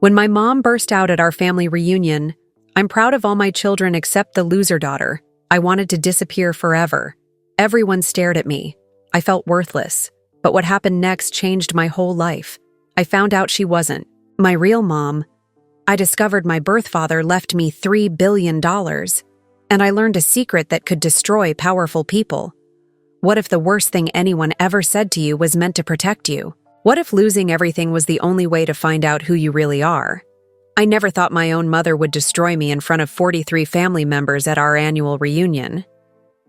When my mom burst out at our family reunion, "I'm proud of all my children except the loser daughter," I wanted to disappear forever. Everyone stared at me. I felt worthless. But what happened next changed my whole life. I found out she wasn't my real mom. I discovered my birth father left me $3 billion. And I learned a secret that could destroy powerful people. What if the worst thing anyone ever said to you was meant to protect you? What if losing everything was the only way to find out who you really are? I never thought my own mother would destroy me in front of 43 family members at our annual reunion.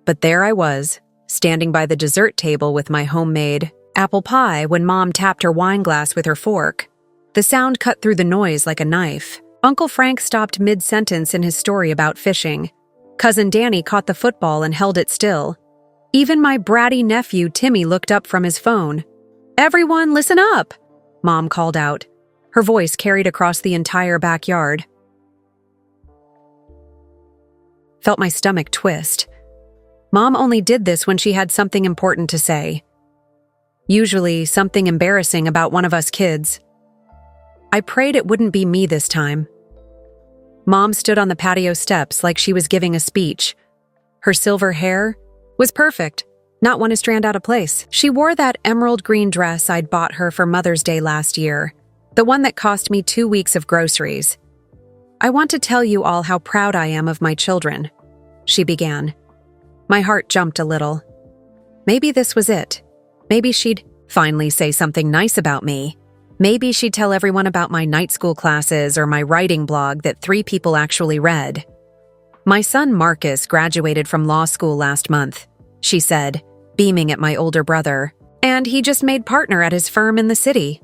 But there I was, standing by the dessert table with my homemade apple pie when Mom tapped her wine glass with her fork. The sound cut through the noise like a knife. Uncle Frank stopped mid-sentence in his story about fishing. Cousin Danny caught the football and held it still. Even my bratty nephew Timmy looked up from his phone. "Everyone, listen up!" Mom called out. Her voice carried across the entire backyard. Felt my stomach twist. Mom only did this when she had something important to say. Usually something embarrassing about one of us kids. I prayed it wouldn't be me this time. Mom stood on the patio steps like she was giving a speech. Her silver hair was perfect, not one strand out of place. She wore that emerald green dress I'd bought her for Mother's Day last year, the one that cost me 2 weeks of groceries. "I want to tell you all how proud I am of my children," she began. My heart jumped a little. Maybe this was it. Maybe she'd finally say something nice about me. Maybe she'd tell everyone about my night school classes or my writing blog that 3 people actually read. "My son Marcus graduated from law school last month," she said, beaming at my older brother, "and he just made partner at his firm in the city."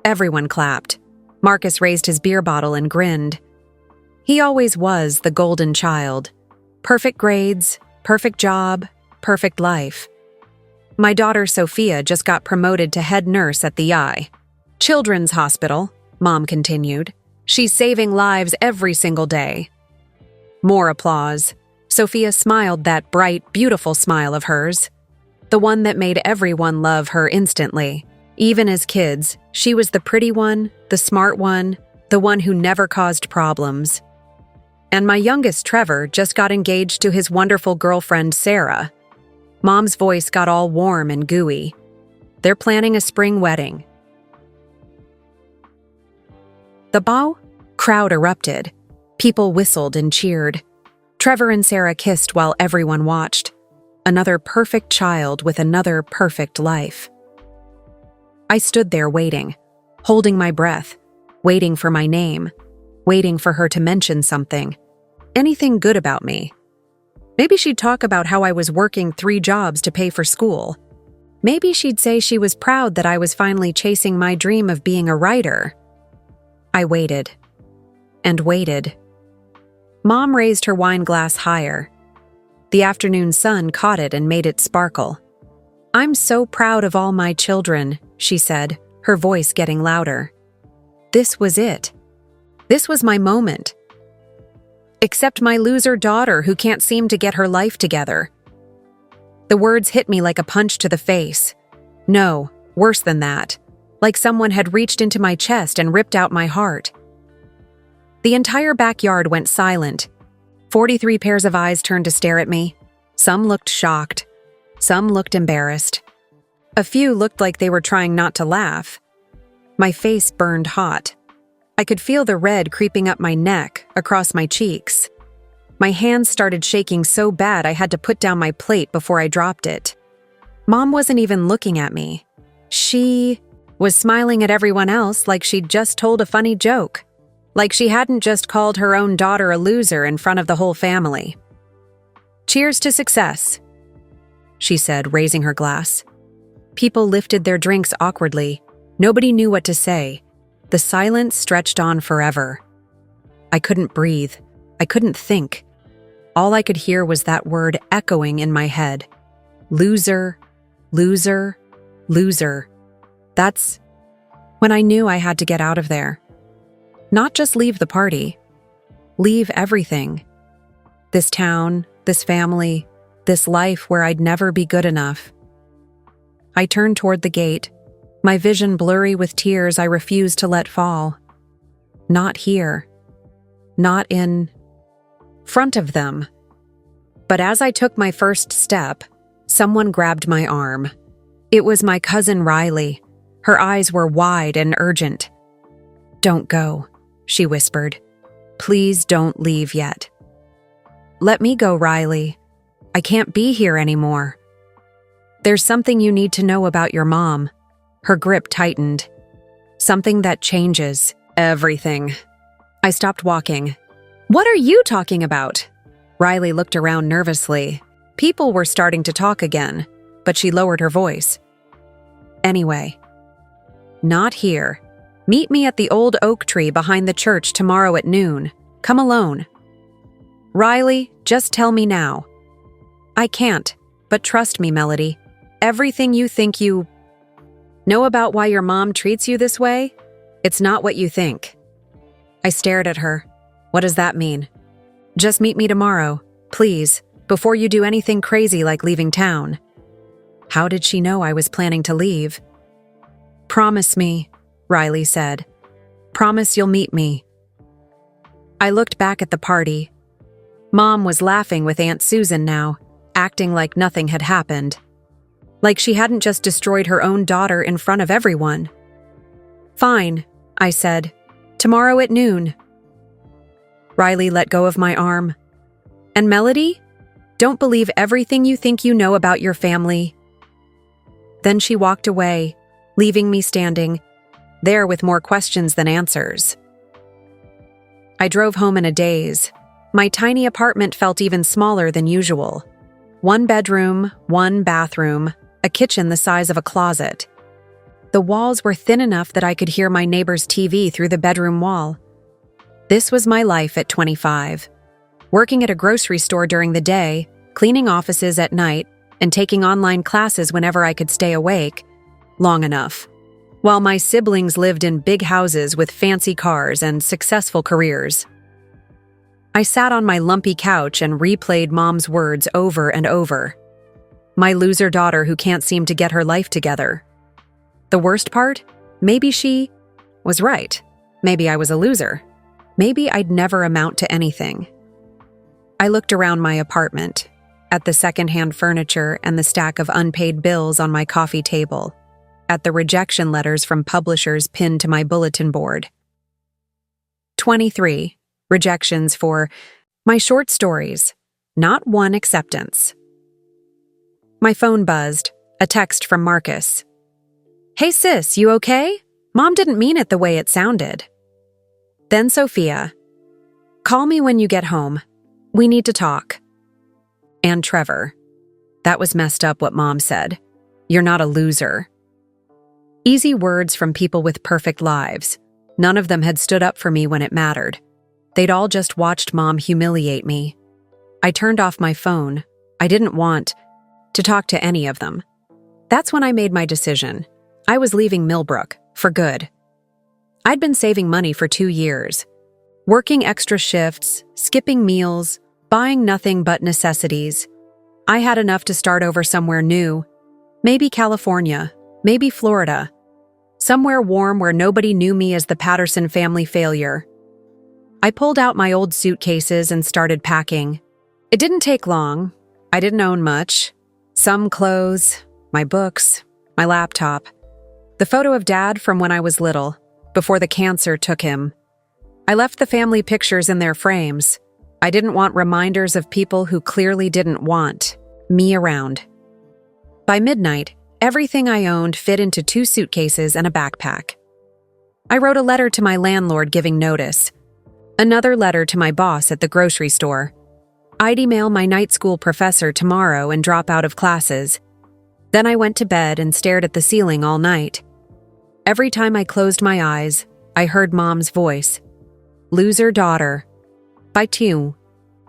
Everyone clapped. Marcus raised his beer bottle and grinned. He always was the golden child. Perfect grades, perfect job, perfect life. My daughter Sophia just got promoted to head nurse at the Children's Hospital, Mom continued. "She's saving lives every single day." More applause. Sophia smiled that bright, beautiful smile of hers. The one that made everyone love her instantly. Even as kids, she was the pretty one, the smart one, the one who never caused problems. And my youngest Trevor just got engaged to his wonderful girlfriend Sarah. Mom's voice got all warm and gooey. They're planning a spring wedding. The crowd erupted. People whistled and cheered. Trevor and Sarah kissed while everyone watched. Another perfect child with another perfect life. I stood there waiting, holding my breath, waiting for my name, waiting for her to mention something. Anything good about me. Maybe she'd talk about how I was working 3 jobs to pay for school. Maybe she'd say she was proud that I was finally chasing my dream of being a writer. I waited. And waited. Mom raised her wine glass higher. The afternoon sun caught it and made it sparkle. "I'm so proud of all my children," she said, her voice getting louder. This was it. This was my moment. Except my loser daughter who can't seem to get her life together. The words hit me like a punch to the face. No, worse than that. Like someone had reached into my chest and ripped out my heart. The entire backyard went silent. 43 pairs of eyes turned to stare at me. Some looked shocked. Some looked embarrassed. A few looked like they were trying not to laugh. My face burned hot. I could feel the red creeping up my neck, across my cheeks. My hands started shaking so bad I had to put down my plate before I dropped it. Mom wasn't even looking at me. She was smiling at everyone else like she'd just told a funny joke. Like she hadn't just called her own daughter a loser in front of the whole family. "Cheers to success," she said, raising her glass. People lifted their drinks awkwardly. Nobody knew what to say. The silence stretched on forever. I couldn't breathe. I couldn't think. All I could hear was that word echoing in my head. Loser, loser, loser. That's when I knew I had to get out of there. Not just leave the party. Leave everything. This town, this family, this life where I'd never be good enough. I turned toward the gate, my vision blurry with tears I refused to let fall. Not here. Not in front of them. But as I took my first step, someone grabbed my arm. It was my cousin Riley. Her eyes were wide and urgent. "Don't go," she whispered. "Please don't leave yet." "Let me go, Riley. I can't be here anymore." "There's something you need to know about your mom." Her grip tightened. "Something that changes everything." I stopped walking. "What are you talking about?" Riley looked around nervously. People were starting to talk again, but she lowered her voice. "Anyway, not here. Meet me at the old oak tree behind the church tomorrow at noon. Come alone." "Riley, just tell me now." "I can't, but trust me, Melody. Everything you think you know about why your mom treats you this way, it's not what you think." I stared at her. "What does that mean?" "Just meet me tomorrow, please, before you do anything crazy like leaving town." How did she know I was planning to leave? "Promise me," Riley said. "Promise you'll meet me." I looked back at the party. Mom was laughing with Aunt Susan now, acting like nothing had happened. Like she hadn't just destroyed her own daughter in front of everyone. "Fine," I said. "Tomorrow at noon." Riley let go of my arm. "And Melody, don't believe everything you think you know about your family." Then she walked away, leaving me standing there with more questions than answers. I drove home in a daze. My tiny apartment felt even smaller than usual. 1 bedroom, 1 bathroom, a kitchen the size of a closet. The walls were thin enough that I could hear my neighbor's TV through the bedroom wall. This was my life at 25. Working at a grocery store during the day, cleaning offices at night, and taking online classes whenever I could stay awake, long enough. While my siblings lived in big houses with fancy cars and successful careers. I sat on my lumpy couch and replayed Mom's words over and over. My loser daughter who can't seem to get her life together. The worst part? Maybe she was right. Maybe I was a loser. Maybe I'd never amount to anything. I looked around my apartment, at the secondhand furniture and the stack of unpaid bills on my coffee table, at the rejection letters from publishers pinned to my bulletin board. 23 rejections for my short stories, not one acceptance. My phone buzzed, a text from Marcus. "Hey sis, you okay? Mom didn't mean it the way it sounded." Then Sophia. "Call me when you get home. We need to talk." And Trevor. "That was messed up what Mom said. You're not a loser." Easy words from people with perfect lives. None of them had stood up for me when it mattered. They'd all just watched Mom humiliate me. I turned off my phone. I didn't want to talk to any of them. That's when I made my decision. I was leaving Millbrook, for good. I'd been saving money for 2 years, working extra shifts, skipping meals, buying nothing but necessities. I had enough to start over somewhere new. Maybe California, maybe Florida. Somewhere warm where nobody knew me as the Patterson family failure. I pulled out my old suitcases and started packing. It didn't take long. I didn't own much. Some clothes, my books, my laptop. The photo of Dad from when I was little, before the cancer took him. I left the family pictures in their frames. I didn't want reminders of people who clearly didn't want me around. By midnight, everything I owned fit into 2 suitcases and a backpack. I wrote a letter to my landlord giving notice. Another letter to my boss at the grocery store. I'd email my night school professor tomorrow and drop out of classes. Then I went to bed and stared at the ceiling all night. Every time I closed my eyes, I heard Mom's voice. "Loser daughter." By 2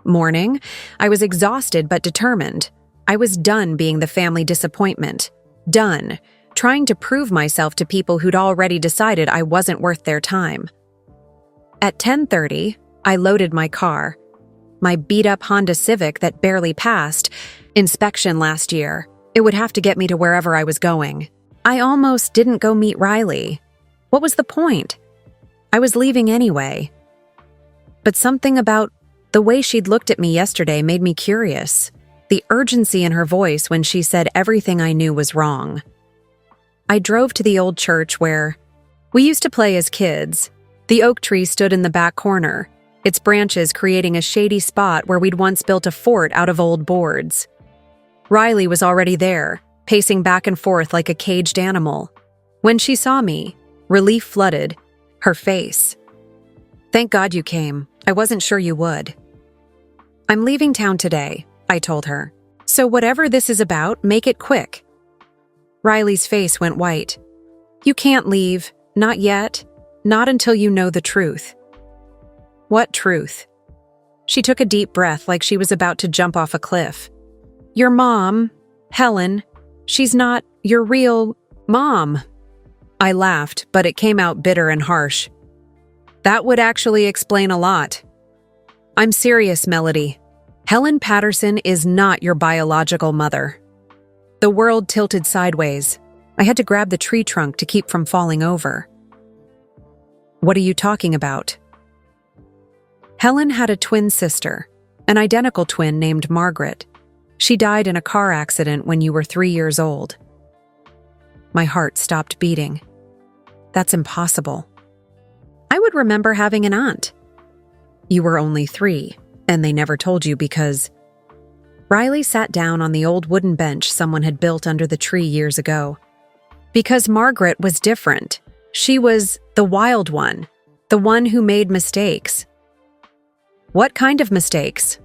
morning, I was exhausted but determined. I was done being the family disappointment. Done trying to prove myself to people who'd already decided I wasn't worth their time. At 10:30, I loaded my car. My beat-up Honda Civic that barely passed inspection last year. It would have to get me to wherever I was going. I almost didn't go meet Riley. What was the point? I was leaving anyway. But something about the way she'd looked at me yesterday made me curious. The urgency in her voice when she said everything I knew was wrong. I drove to the old church where we used to play as kids. The oak tree stood in the back corner, its branches creating a shady spot where we'd once built a fort out of old boards. Riley was already there, pacing back and forth like a caged animal. When she saw me, relief flooded her face. "Thank God you came. I wasn't sure you would." "I'm leaving town today," I told her. "So whatever this is about, make it quick." Riley's face went white. "You can't leave. Not yet. Not until you know the truth." "What truth?" She took a deep breath like she was about to jump off a cliff. "Your mom, Helen, she's not your real mom." I laughed, but it came out bitter and harsh. "That would actually explain a lot." "I'm serious, Melody. Helen Patterson is not your biological mother." The world tilted sideways. I had to grab the tree trunk to keep from falling over. "What are you talking about?" Helen had a twin sister, an identical twin named Margaret. She died in a car accident when you were 3 years old. My heart stopped beating. That's impossible. I would remember having an aunt. You were only 3, and they never told you because... Riley sat down on the old wooden bench someone had built under the tree years ago. Because Margaret was different. She was the wild one, the one who made mistakes. What kind of mistakes?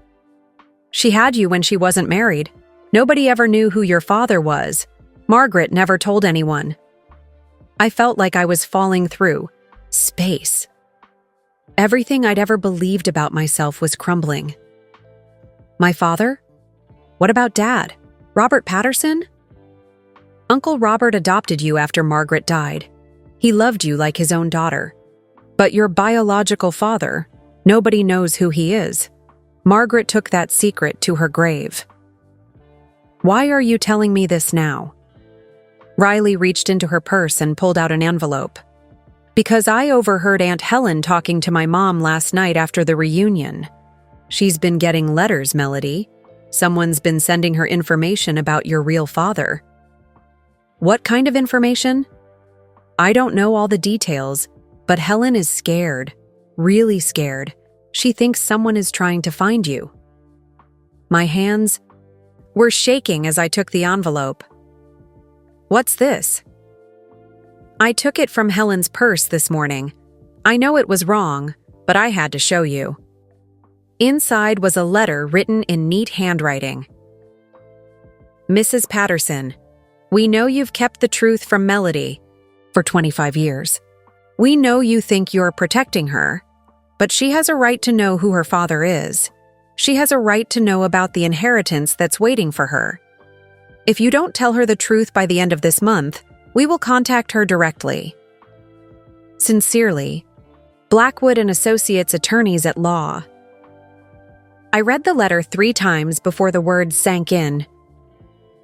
She had you when she wasn't married. Nobody ever knew who your father was. Margaret never told anyone. I felt like I was falling through space. Everything I'd ever believed about myself was crumbling. My father? What about Dad? Robert Patterson? Uncle Robert adopted you after Margaret died. He loved you like his own daughter. But your biological father, nobody knows who he is. Margaret took that secret to her grave. Why are you telling me this now? Riley reached into her purse and pulled out an envelope. Because I overheard Aunt Helen talking to my mom last night after the reunion. She's been getting letters, Melody. Someone's been sending her information about your real father. What kind of information? I don't know all the details, but Helen is scared, really scared. She thinks someone is trying to find you. My hands were shaking as I took the envelope. What's this? I took it from Helen's purse this morning. I know it was wrong, but I had to show you. Inside was a letter written in neat handwriting. Mrs. Patterson, we know you've kept the truth from Melody for 25 years. We know you think you're protecting her, but she has a right to know who her father is. She has a right to know about the inheritance that's waiting for her. If you don't tell her the truth by the end of this month, we will contact her directly. Sincerely, Blackwood and Associates Attorneys at Law. I read the letter 3 times before the words sank in.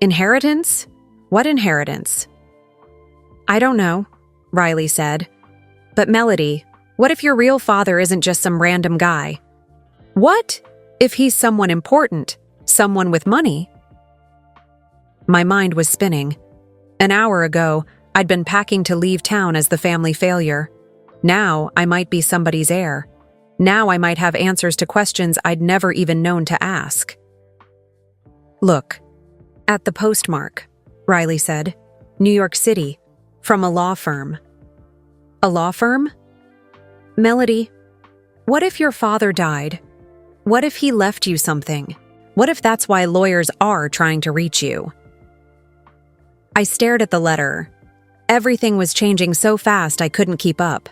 Inheritance? What inheritance? I don't know, Riley said. But Melody, what if your real father isn't just some random guy? What if he's someone important, someone with money? My mind was spinning. An hour ago, I'd been packing to leave town as the family failure. Now I might be somebody's heir. Now I might have answers to questions I'd never even known to ask. Look, at the postmark, Riley said. New York City, from a law firm. A law firm? Melody, what if your father died? What if he left you something? What if that's why lawyers are trying to reach you? I stared at the letter. Everything was changing so fast I couldn't keep up.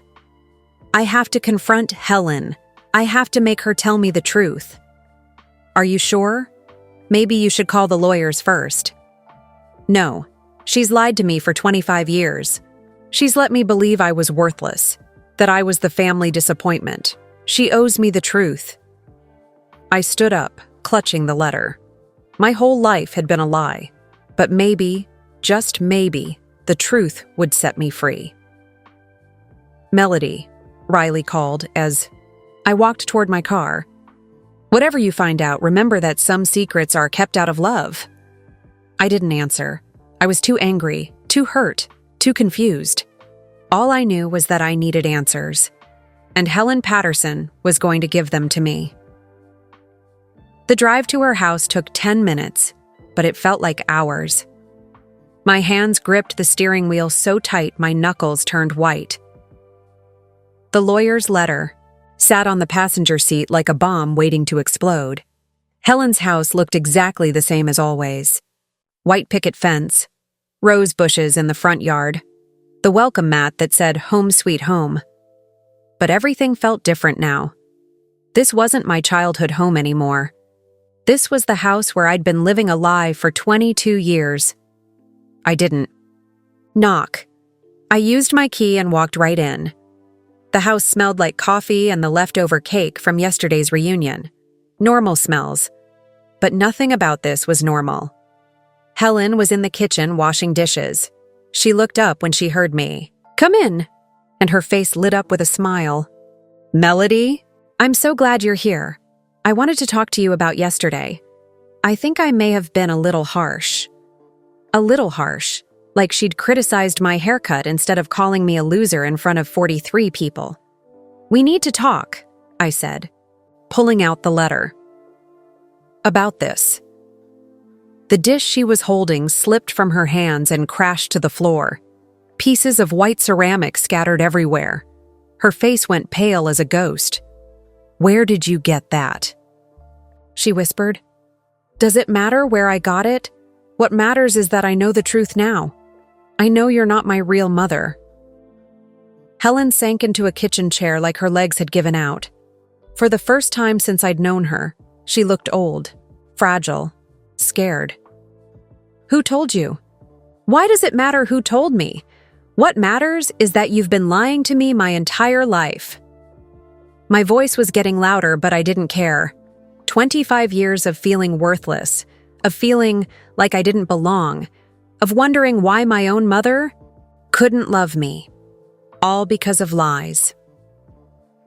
I have to confront Helen. I have to make her tell me the truth. Are you sure? Maybe you should call the lawyers first. No, she's lied to me for 25 years. She's let me believe I was worthless, that I was the family disappointment. She owes me the truth. I stood up, clutching the letter. My whole life had been a lie, but maybe, just maybe, the truth would set me free. Melody, Riley called as I walked toward my car. Whatever you find out, remember that some secrets are kept out of love. I didn't answer. I was too angry, too hurt, too confused. All I knew was that I needed answers, and Helen Patterson was going to give them to me. The drive to her house took 10 minutes, but it felt like hours. My hands gripped the steering wheel so tight my knuckles turned white. The lawyer's letter sat on the passenger seat like a bomb waiting to explode. Helen's house looked exactly the same as always. White picket fence, rose bushes in the front yard, the welcome mat that said "Home Sweet Home." But everything felt different now. This wasn't my childhood home anymore. This was the house where I'd been living a lie for 22 years. I didn't knock. I used my key and walked right in. The house smelled like coffee and the leftover cake from yesterday's reunion. Normal smells. But nothing about this was normal. Helen was in the kitchen washing dishes. She looked up when she heard me. "Come in," and her face lit up with a smile. "Melody, I'm so glad you're here. I wanted to talk to you about yesterday. I think I may have been a little harsh. A little harsh, like she'd criticized my haircut instead of calling me a loser in front of 43 people. We need to talk," I said, pulling out the letter. "About this." The dish she was holding slipped from her hands and crashed to the floor. Pieces of white ceramic scattered everywhere. Her face went pale as a ghost. "Where did you get that?" she whispered. "Does it matter where I got it? What matters is that I know the truth now. I know you're not my real mother." Helen sank into a kitchen chair like her legs had given out. For the first time since I'd known her, she looked old, fragile, scared. "Who told you? Why does it matter who told me? What matters is that you've been lying to me my entire life." My voice was getting louder, but I didn't care. 25 years of feeling worthless, of feeling like I didn't belong, of wondering why my own mother couldn't love me. All because of lies.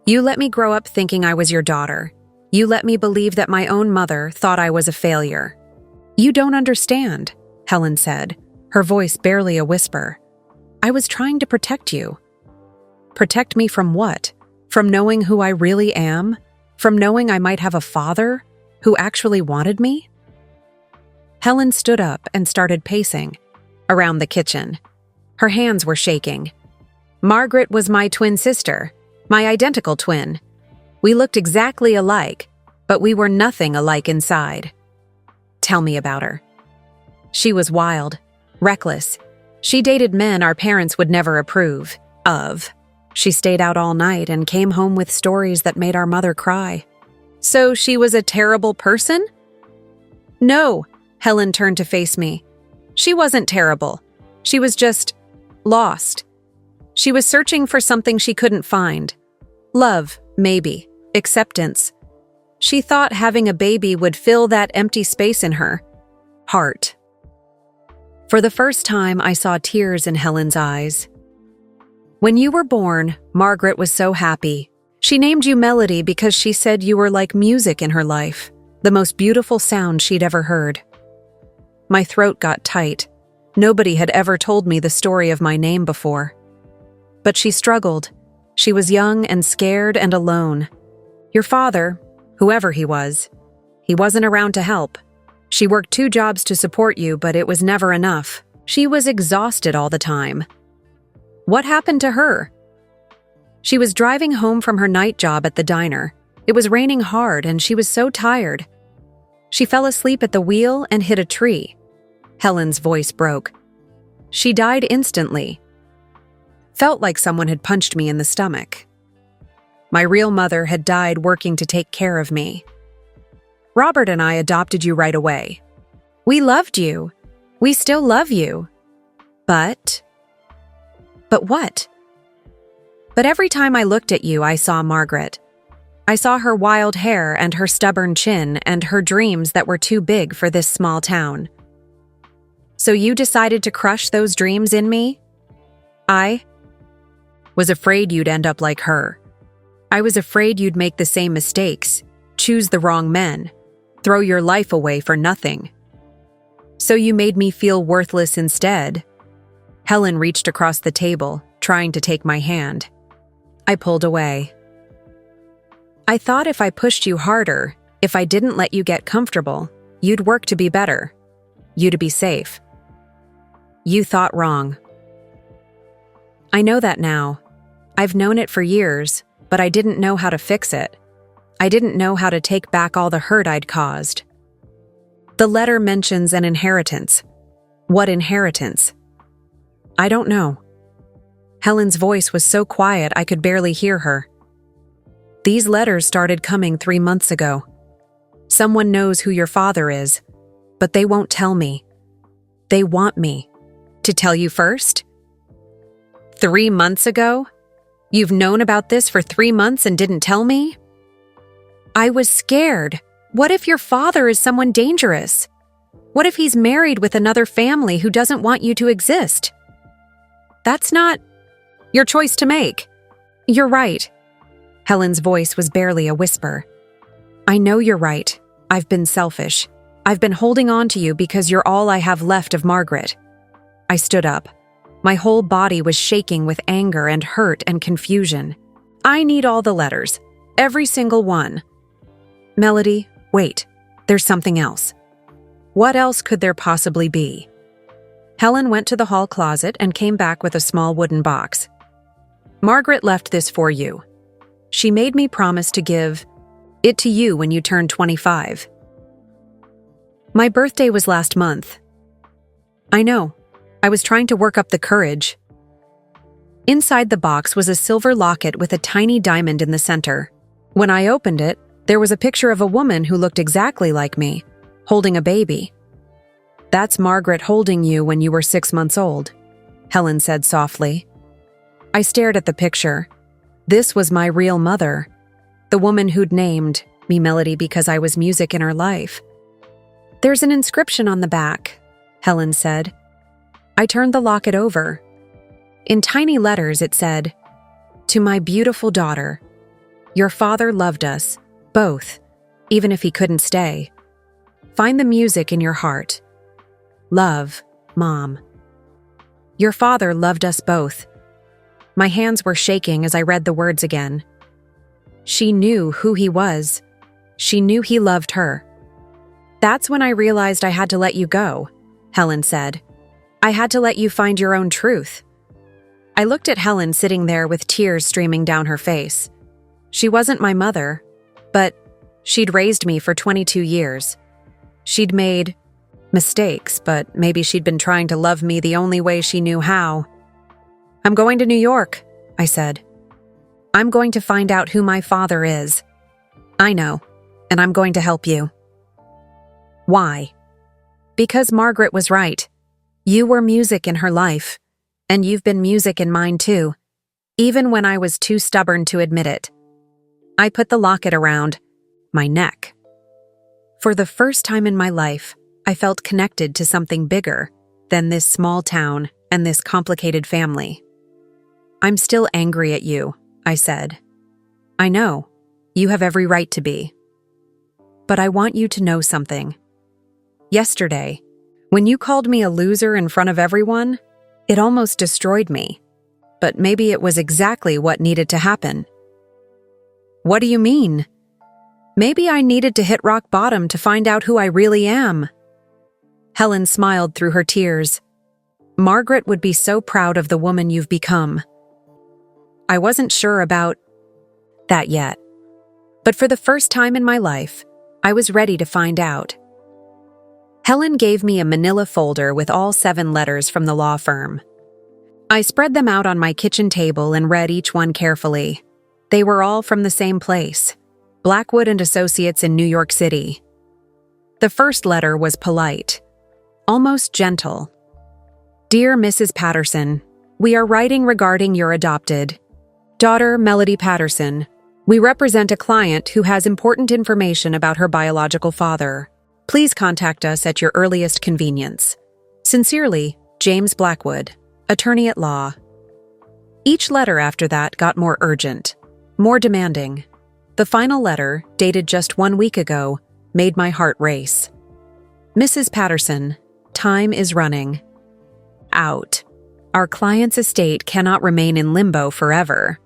You let me grow up thinking I was your daughter. You let me believe that my own mother thought I was a failure. "You don't understand," Helen said, her voice barely a whisper. "I was trying to protect you." Protect me from what? From knowing who I really am? From knowing I might have a father who actually wanted me? Helen stood up and started pacing around the kitchen. Her hands were shaking. "Margaret was my twin sister, my identical twin. We looked exactly alike, but we were nothing alike inside." "Tell me about her." "She was wild, reckless. She dated men our parents would never approve of. She stayed out all night and came home with stories that made our mother cry." "So she was a terrible person?" "No," Helen turned to face me. "She wasn't terrible. She was just lost. She was searching for something she couldn't find. Love, maybe. Acceptance. She thought having a baby would fill that empty space in her heart." For the first time, I saw tears in Helen's eyes. "When you were born, Margaret was so happy. She named you Melody because she said you were like music in her life, the most beautiful sound she'd ever heard." My throat got tight. Nobody had ever told me the story of my name before. But she struggled. She was young and scared and alone. "Your father, whoever he wasn't around to help. She worked 2 jobs to support you, but it was never enough. She was exhausted all the time." "What happened to her?" "She was driving home from her night job at the diner. It was raining hard and she was so tired. She fell asleep at the wheel and hit a tree." Helen's voice broke. "She died instantly." Felt like someone had punched me in the stomach. My real mother had died working to take care of me. "Robert and I adopted you right away. We loved you. We still love you. But what? But every time I looked at you, I saw Margaret. I saw her wild hair and her stubborn chin and her dreams that were too big for this small town. So you decided to crush those dreams in me? I was afraid you'd end up like her, I was afraid you'd make the same mistakes, choose the wrong men, throw your life away for nothing. So you made me feel worthless instead. Helen reached across the table, trying to take my hand. I pulled away. I thought if I pushed you harder, if I didn't let you get comfortable, you'd work to be better. You to be safe. You thought wrong. I know that now. I've known it for years, but I didn't know how to fix it. I didn't know how to take back all the hurt I'd caused. The letter mentions an inheritance. What inheritance? I don't know. Helen's voice was so quiet I could barely hear her. These letters started coming 3 months ago. Someone knows who your father is, but they won't tell me. They want me. To tell you first? 3 months ago? You've known about this for 3 months and didn't tell me? I was scared. What if your father is someone dangerous? What if he's married with another family who doesn't want you to exist? That's not your choice to make. You're right. Helen's voice was barely a whisper. I know you're right. I've been selfish. I've been holding on to you because you're all I have left of Margaret. I stood up. My whole body was shaking with anger and hurt and confusion. I need all the letters. Every single one. Melody, wait. There's something else. What else could there possibly be? Helen went to the hall closet and came back with a small wooden box. Margaret left this for you. She made me promise to give it to you when you turn 25. My birthday was last month. I know. I was trying to work up the courage. Inside the box was a silver locket with a tiny diamond in the center. When I opened it, there was a picture of a woman who looked exactly like me, holding a baby. That's Margaret holding you when you were 6 months old, Helen said softly. I stared at the picture. This was my real mother, the woman who'd named me Melody because I was music in her life. There's an inscription on the back, Helen said. I turned the locket over. In tiny letters it said, To my beautiful daughter, your father loved us, both, even if he couldn't stay. Find the music in your heart. Love, Mom. Your father loved us both. My hands were shaking as I read the words again. She knew who he was. She knew he loved her. That's when I realized I had to let you go, Helen said. I had to let you find your own truth. I looked at Helen sitting there with tears streaming down her face. She wasn't my mother, but she'd raised me for 22 years. She'd made mistakes, but maybe she'd been trying to love me the only way she knew how. I'm going to New York, I said. I'm going to find out who my father is. I know, and I'm going to help you. Why? Because Margaret was right. You were music in her life, and you've been music in mine too, even when I was too stubborn to admit it. I put the locket around my neck. For the first time in my life, I felt connected to something bigger than this small town and this complicated family. I'm still angry at you, I said. I know, you have every right to be. But I want you to know something. Yesterday, when you called me a loser in front of everyone, it almost destroyed me. But maybe it was exactly what needed to happen. What do you mean? Maybe I needed to hit rock bottom to find out who I really am. Helen smiled through her tears. Margaret would be so proud of the woman you've become. I wasn't sure about that yet. But for the first time in my life, I was ready to find out. Helen gave me a manila folder with all 7 letters from the law firm. I spread them out on my kitchen table and read each one carefully. They were all from the same place, Blackwood and Associates in New York City. The first letter was polite, almost gentle. Dear Mrs. Patterson, we are writing regarding your adopted daughter, Melody Patterson. We represent a client who has important information about her biological father. Please contact us at your earliest convenience. Sincerely, James Blackwood, Attorney at Law. Each letter after that got more urgent. more demanding. The final letter, dated just 1 week ago, made my heart race. Mrs. Patterson, time is running out. Our client's estate cannot remain in limbo forever.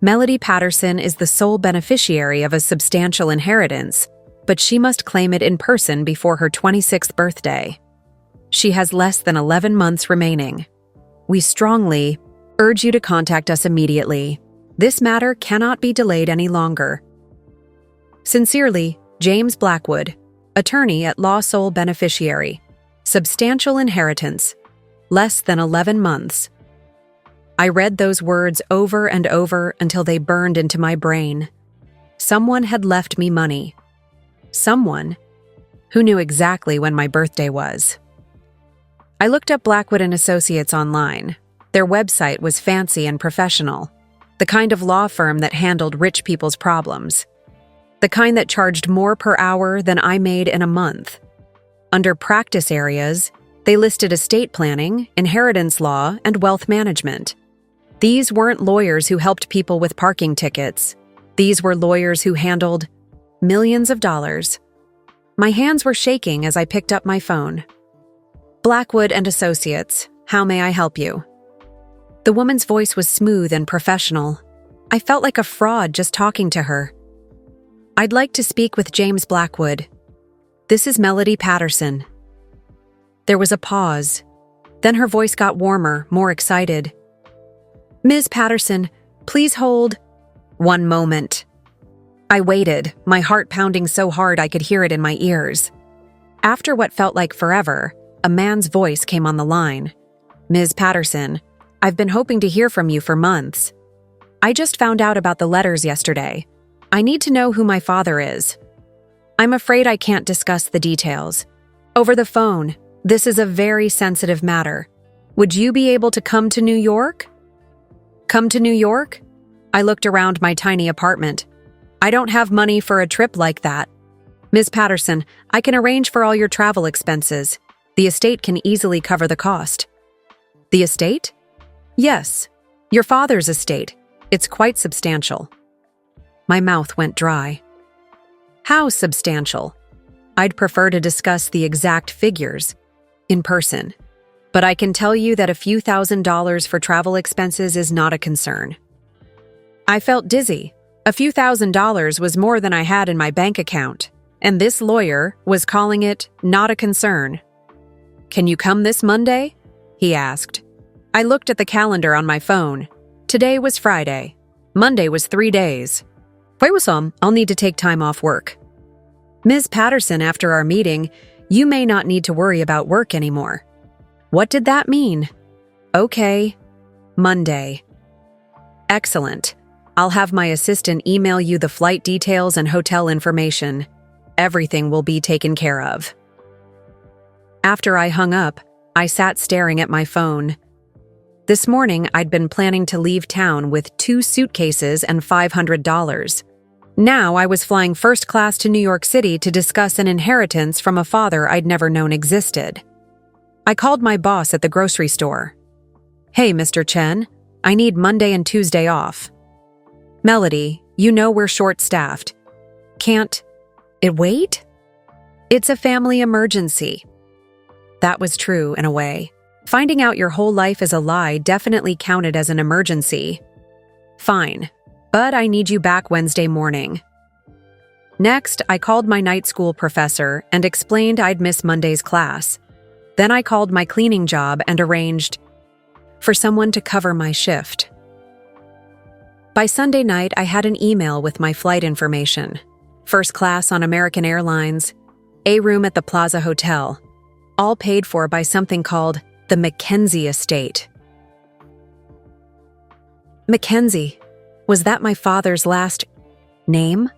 Melody Patterson is the sole beneficiary of a substantial inheritance, but she must claim it in person before her 26th birthday. She has less than 11 months remaining. We strongly urge you to contact us immediately. This matter cannot be delayed any longer. Sincerely, James Blackwood, attorney at law sole beneficiary. Substantial inheritance. Less than 11 months. I read those words over and over until they burned into my brain. Someone had left me money. Someone who knew exactly when my birthday was. I looked up Blackwood & Associates online. Their website was fancy and professional. The kind of law firm that handled rich people's problems. The kind that charged more per hour than I made in a month. Under practice areas, they listed estate planning, inheritance law, and wealth management. These weren't lawyers who helped people with parking tickets. These were lawyers who handled millions of dollars. My hands were shaking as I picked up my phone. Blackwood & Associates, how may I help you? The woman's voice was smooth and professional. I felt like a fraud just talking to her. I'd like to speak with James Blackwood. This is Melody Patterson. There was a pause. Then her voice got warmer, more excited. Ms. Patterson, please hold. One moment. I waited, my heart pounding so hard I could hear it in my ears. After what felt like forever, a man's voice came on the line. Ms. Patterson, I've been hoping to hear from you for months. I just found out about the letters yesterday. I need to know who my father is. I'm afraid I can't discuss the details. Over the phone, this is a very sensitive matter. Would you be able to come to New York? Come to New York? I looked around my tiny apartment. I don't have money for a trip like that. Ms. Patterson, I can arrange for all your travel expenses. The estate can easily cover the cost. The estate? Yes, your father's estate. It's quite substantial. My mouth went dry. How substantial? I'd prefer to discuss the exact figures in person, but I can tell you that a few $1,000s for travel expenses is not a concern. I felt dizzy. A few $1,000s was more than I had in my bank account, and this lawyer was calling it not a concern. Can you come this Monday? He asked. I looked at the calendar on my phone. Today was Friday. Monday was 3 days. I'll need to take time off work. Ms. Patterson, after our meeting, you may not need to worry about work anymore. What did that mean? Okay, Monday. Excellent. I'll have my assistant email you the flight details and hotel information. Everything will be taken care of. After I hung up, I sat staring at my phone. This morning, I'd been planning to leave town with 2 suitcases and $500. Now I was flying first class to New York City to discuss an inheritance from a father I'd never known existed. I called my boss at the grocery store. Hey, Mr. Chen, I need Monday and Tuesday off. Melody, you know we're short-staffed. Can't it wait? It's a family emergency. That was true in a way. Finding out your whole life is a lie definitely counted as an emergency. Fine, but I need you back Wednesday morning. Next, I called my night school professor and explained I'd miss Monday's class. Then I called my cleaning job and arranged for someone to cover my shift. By Sunday night, I had an email with my flight information. First class on American Airlines, a room at the Plaza Hotel, all paid for by something called the Mackenzie Estate. Mackenzie, was that my father's last name?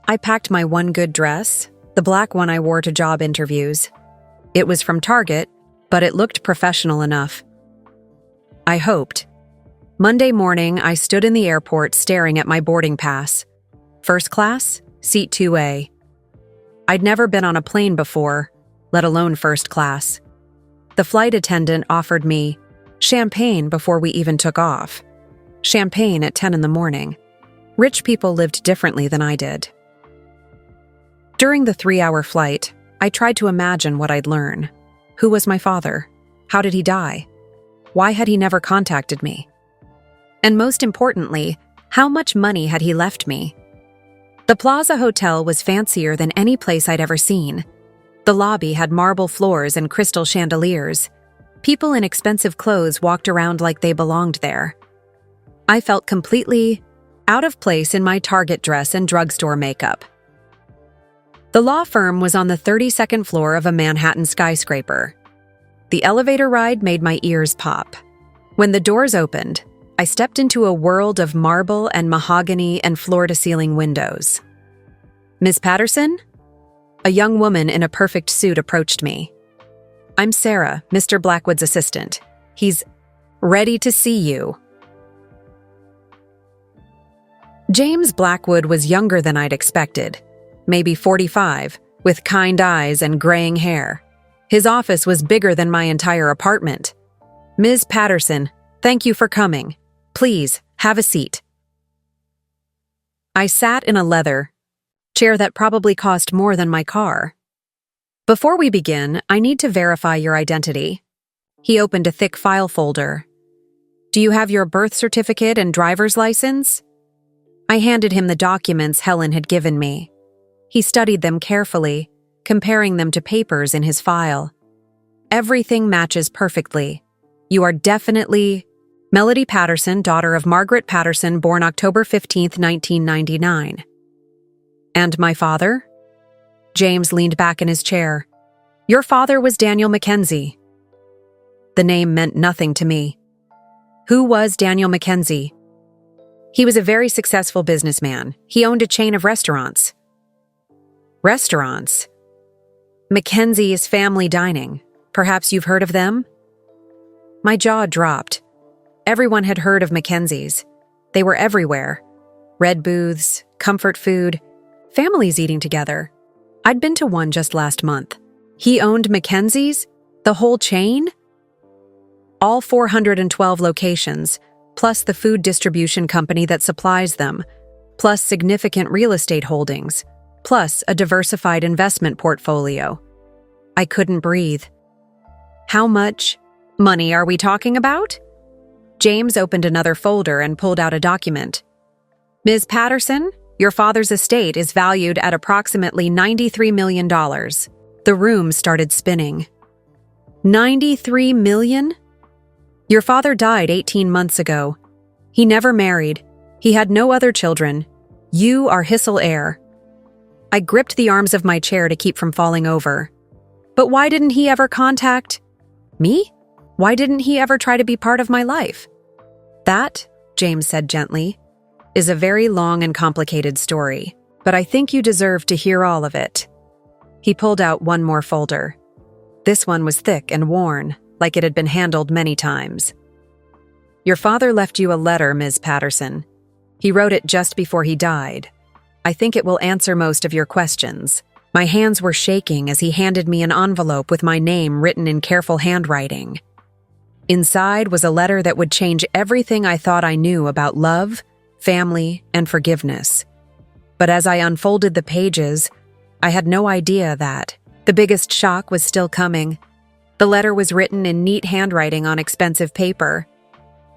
I packed my one good dress, the black one I wore to job interviews. It was from Target, but it looked professional enough. I hoped. Monday morning, I stood in the airport staring at my boarding pass. First class, seat 2A. I'd never been on a plane before, let alone first class. The flight attendant offered me champagne before we even took off. Champagne at 10 in the morning. Rich people lived differently than I did. During the 3-hour flight, I tried to imagine what I'd learn. Who was my father? How did he die? Why had he never contacted me? And most importantly, how much money had he left me? The Plaza Hotel was fancier than any place I'd ever seen. The lobby had marble floors and crystal chandeliers. People in expensive clothes walked around like they belonged there. I felt completely out of place in my Target dress and drugstore makeup. The law firm was on the 32nd floor of a Manhattan skyscraper. The elevator ride made my ears pop. When the doors opened, I stepped into a world of marble and mahogany and floor-to-ceiling windows. "Miss Patterson?" A young woman in a perfect suit approached me. "I'm Sarah, Mr. Blackwood's assistant. He's ready to see you." James Blackwood was younger than I'd expected, maybe 45, with kind eyes and graying hair. His office was bigger than my entire apartment. "Ms. Patterson, thank you for coming. Please, have a seat." I sat in a leather chair that probably cost more than my car. "Before we begin, I need to verify your identity." He opened a thick file folder. "Do you have your birth certificate and driver's license?" I handed him the documents Helen had given me. He studied them carefully, comparing them to papers in his file. "Everything matches perfectly. You are definitely Melody Patterson, daughter of Margaret Patterson, born October 15, 1999. "And my father?" James leaned back in his chair. "Your father was Daniel Mackenzie." The name meant nothing to me. Who was Daniel Mackenzie? He was a very successful businessman. He owned a chain of restaurants. Restaurants? Mackenzie's Family Dining. Perhaps you've heard of them? My jaw dropped. Everyone had heard of Mackenzie's. They were everywhere. Red booths, comfort food, families eating together. I'd been to one just last month. He owned Mackenzie's? The whole chain? All 412 locations, plus the food distribution company that supplies them, plus significant real estate holdings, plus a diversified investment portfolio. I couldn't breathe. How much money are we talking about? James opened another folder and pulled out a document. "Ms. Patterson, your father's estate is valued at approximately $93 million. The room started spinning. $93 million? Your father died 18 months ago. He never married. He had no other children. You are his sole heir." I gripped the arms of my chair to keep from falling over. But why didn't he ever contact me? Why didn't he ever try to be part of my life? "That," James said gently, "is a very long and complicated story, but I think you deserve to hear all of it." He pulled out one more folder. This one was thick and worn, like it had been handled many times. "Your father left you a letter, Ms. Patterson. He wrote it just before he died. I think it will answer most of your questions." My hands were shaking as he handed me an envelope with my name written in careful handwriting. Inside was a letter that would change everything I thought I knew about love, family, and forgiveness. But as I unfolded the pages, I had no idea that the biggest shock was still coming. The letter was written in neat handwriting on expensive paper.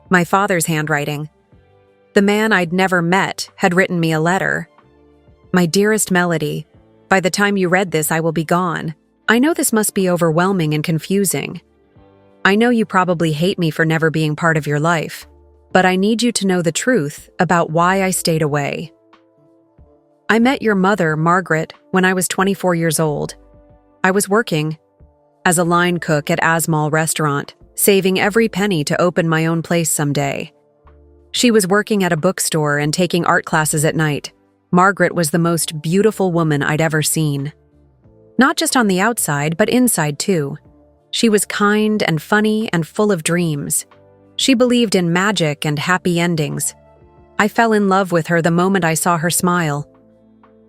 My father's handwriting. The man I'd never met had written me a letter. "My dearest Melody, by the time you read this, I will be gone. I know this must be overwhelming and confusing. I know you probably hate me for never being part of your life, but I need you to know the truth about why I stayed away. I met your mother, Margaret, when I was 24 years old. I was working as a line cook at Asmal Restaurant, saving every penny to open my own place someday. She was working at a bookstore and taking art classes at night. Margaret was the most beautiful woman I'd ever seen. Not just on the outside, but inside too. She was kind and funny and full of dreams. She believed in magic and happy endings. I fell in love with her the moment I saw her smile.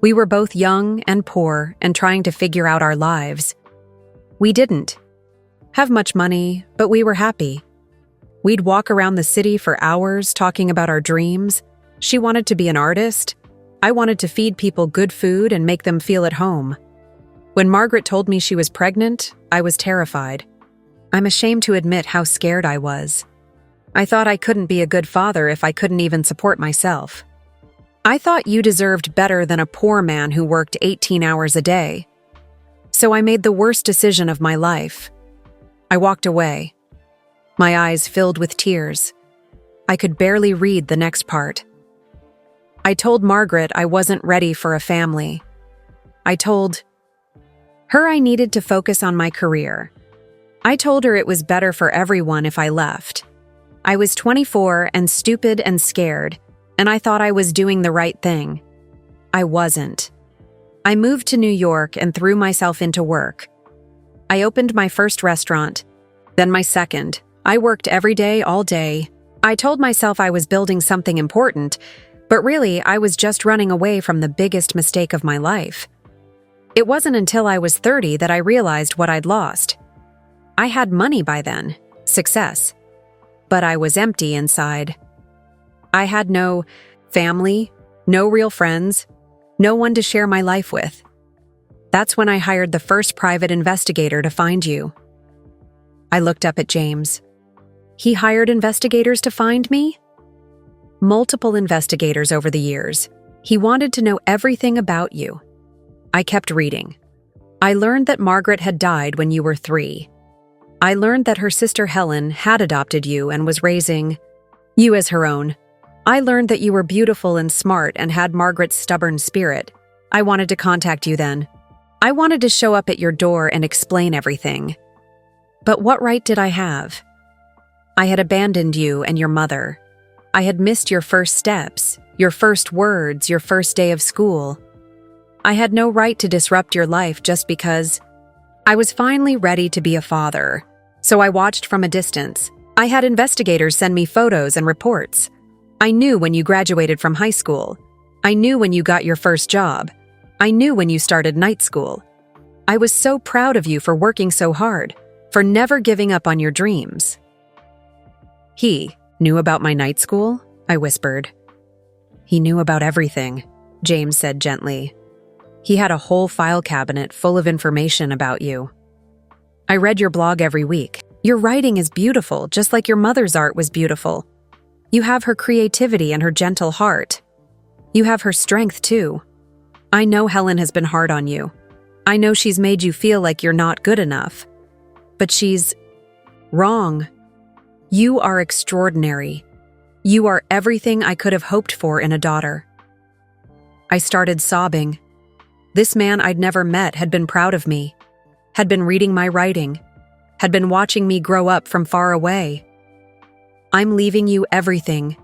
We were both young and poor and trying to figure out our lives. We didn't have much money, but we were happy. We'd walk around the city for hours talking about our dreams, She wanted to be an artist. I wanted to feed people good food and make them feel at home. When Margaret told me she was pregnant, I was terrified. I'm ashamed to admit how scared I was. I thought I couldn't be a good father if I couldn't even support myself. I thought you deserved better than a poor man who worked 18 hours a day. So I made the worst decision of my life. I walked away. My eyes filled with tears. I could barely read the next part. I told Margaret I wasn't ready for a family. I told her I needed to focus on my career. I told her it was better for everyone if I left. I was 24 and stupid and scared, and I thought I was doing the right thing. I wasn't. I moved to New York and threw myself into work. I opened my first restaurant, then my second. I worked every day, all day. I told myself I was building something important, but really I was just running away from the biggest mistake of my life. It wasn't until I was 30 that I realized what I'd lost. I had money by then, success, but I was empty inside. I had no family, no real friends, no one to share my life with. That's when I hired the first private investigator to find you. I looked up at James. He hired investigators to find me? Multiple investigators over the years. He wanted to know everything about you. I kept reading. I learned that Margaret had died when you were 3. I learned that her sister Helen had adopted you and was raising you as her own. I learned that you were beautiful and smart and had Margaret's stubborn spirit. I wanted to contact you then. I wanted to show up at your door and explain everything. But what right did I have? I had abandoned you and your mother. I had missed your first steps, your first words, your first day of school. I had no right to disrupt your life just because I was finally ready to be a father. So I watched from a distance. I had investigators send me photos and reports. I knew when you graduated from high school. I knew when you got your first job. I knew when you started night school. I was so proud of you for working so hard, for never giving up on your dreams. He knew about my night school? I whispered. He knew about everything, James said gently. He had a whole file cabinet full of information about you. I read your blog every week. Your writing is beautiful, just like your mother's art was beautiful. You have her creativity and her gentle heart. You have her strength, too. I know Helen has been hard on you. I know she's made you feel like you're not good enough. But she's wrong. You are extraordinary. You are everything I could have hoped for in a daughter. I started sobbing. This man I'd never met had been proud of me, had been reading my writing, had been watching me grow up from far away. I'm leaving you everything.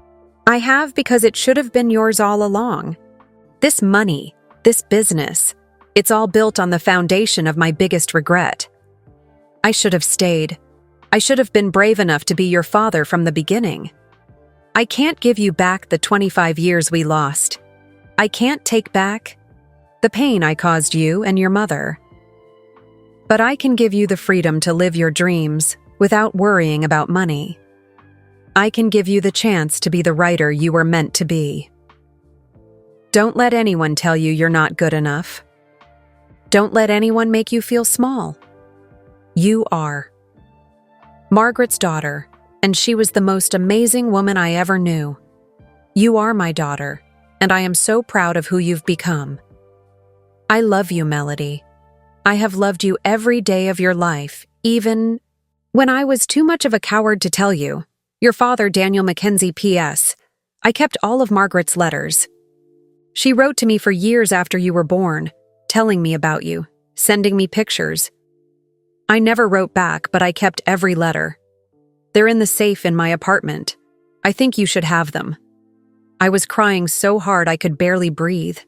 I have because it should have been yours all along. This money, this business, it's all built on the foundation of my biggest regret. I should have stayed. I should have been brave enough to be your father from the beginning. I can't give you back the 25 years we lost. I can't take back the pain I caused you and your mother. But I can give you the freedom to live your dreams without worrying about money. I can give you the chance to be the writer you were meant to be. Don't let anyone tell you you're not good enough. Don't let anyone make you feel small. You are Margaret's daughter, and she was the most amazing woman I ever knew. You are my daughter, and I am so proud of who you've become. I love you, Melody. I have loved you every day of your life, even when I was too much of a coward to tell you. Your father, Daniel Mackenzie, P.S. I kept all of Margaret's letters. She wrote to me for years after you were born, telling me about you, sending me pictures. I never wrote back, but I kept every letter. They're in the safe in my apartment. I think you should have them. I was crying so hard I could barely breathe.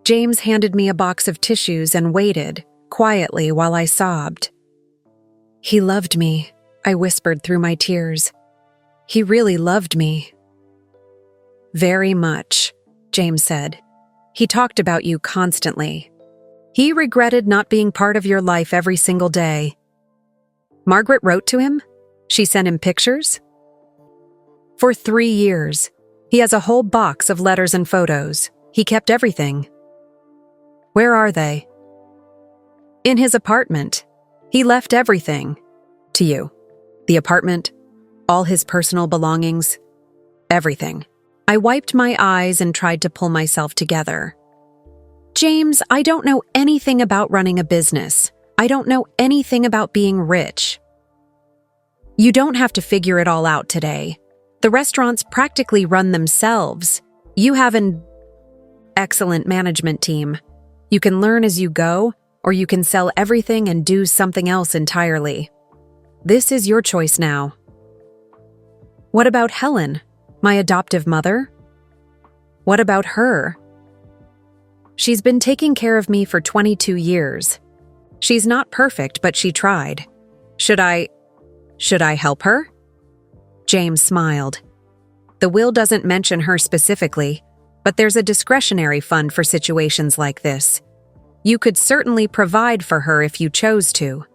James handed me a box of tissues and waited, quietly, while I sobbed. He loved me, I whispered through my tears. He really loved me. Very much, James said. He talked about you constantly. He regretted not being part of your life every single day. Margaret wrote to him? She sent him pictures? For 3 years. He has a whole box of letters and photos. He kept everything. Where are they? In his apartment. He left everything. To you. The apartment, all his personal belongings, everything. I wiped my eyes and tried to pull myself together. James, I don't know anything about running a business. I don't know anything about being rich. You don't have to figure it all out today. The restaurants practically run themselves. You have an excellent management team. You can learn as you go, or you can sell everything and do something else entirely. This is your choice now. What about Helen, my adoptive mother? What about her? She's been taking care of me for 22 years. She's not perfect, but she tried. Should I help her? James smiled. The will doesn't mention her specifically, but there's a discretionary fund for situations like this. You could certainly provide for her if you chose to.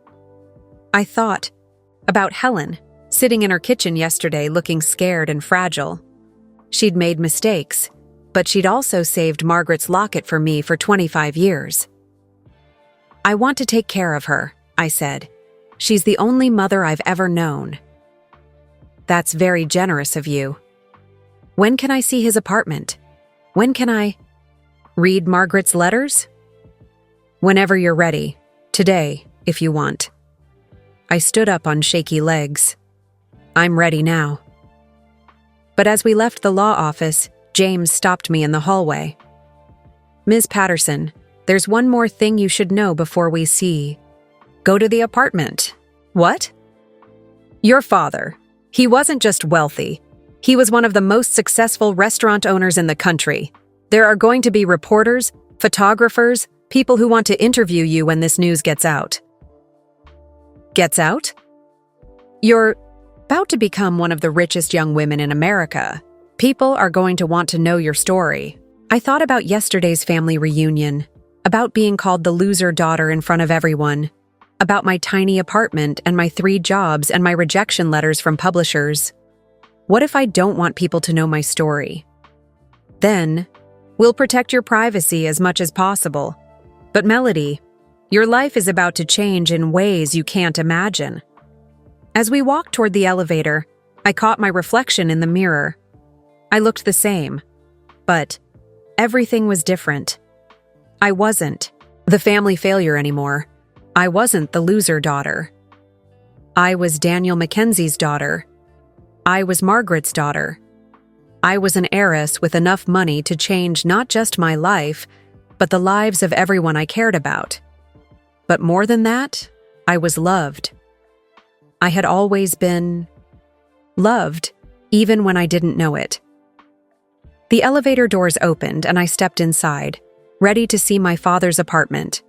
I thought about Helen, sitting in her kitchen yesterday looking scared and fragile. She'd made mistakes, but she'd also saved Margaret's locket for me for 25 years. I want to take care of her, I said. She's the only mother I've ever known. That's very generous of you. When can I see his apartment? When can I read Margaret's letters? Whenever you're ready. Today, if you want. I stood up on shaky legs. I'm ready now. But as we left the law office, James stopped me in the hallway. Ms. Patterson, there's one more thing you should know before we go to the apartment. What? Your father. He wasn't just wealthy. He was one of the most successful restaurant owners in the country. There are going to be reporters, photographers, people who want to interview you when this news gets out. Gets out? You're about to become one of the richest young women in America. People are going to want to know your story. I thought about yesterday's family reunion, about being called the loser daughter in front of everyone, about my tiny apartment and my 3 jobs and my rejection letters from publishers. What if I don't want people to know my story? Then, we'll protect your privacy as much as possible. But Melody, your life is about to change in ways you can't imagine. As we walked toward the elevator, I caught my reflection in the mirror. I looked the same, but everything was different. I wasn't the family failure anymore. I wasn't the loser daughter. I was Daniel Mackenzie's daughter. I was Margaret's daughter. I was an heiress with enough money to change not just my life, but the lives of everyone I cared about. But more than that, I was loved. I had always been loved, even when I didn't know it. The elevator doors opened and I stepped inside, ready to see my father's apartment,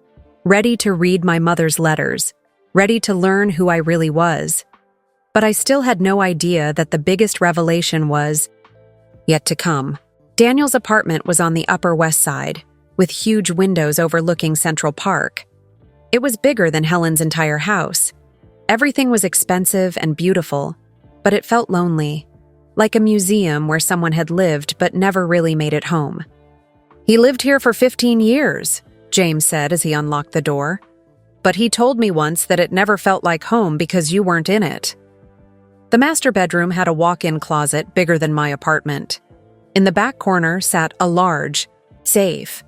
ready to read my mother's letters, ready to learn who I really was. But I still had no idea that the biggest revelation was yet to come. Daniel's apartment was on the Upper West Side, with huge windows overlooking Central Park. It was bigger than Helen's entire house. Everything was expensive and beautiful, but it felt lonely, like a museum where someone had lived but never really made it home. He lived here for 15 years, James said as he unlocked the door. But he told me once that it never felt like home because you weren't in it. The master bedroom had a walk-in closet bigger than my apartment. In the back corner sat a large safe.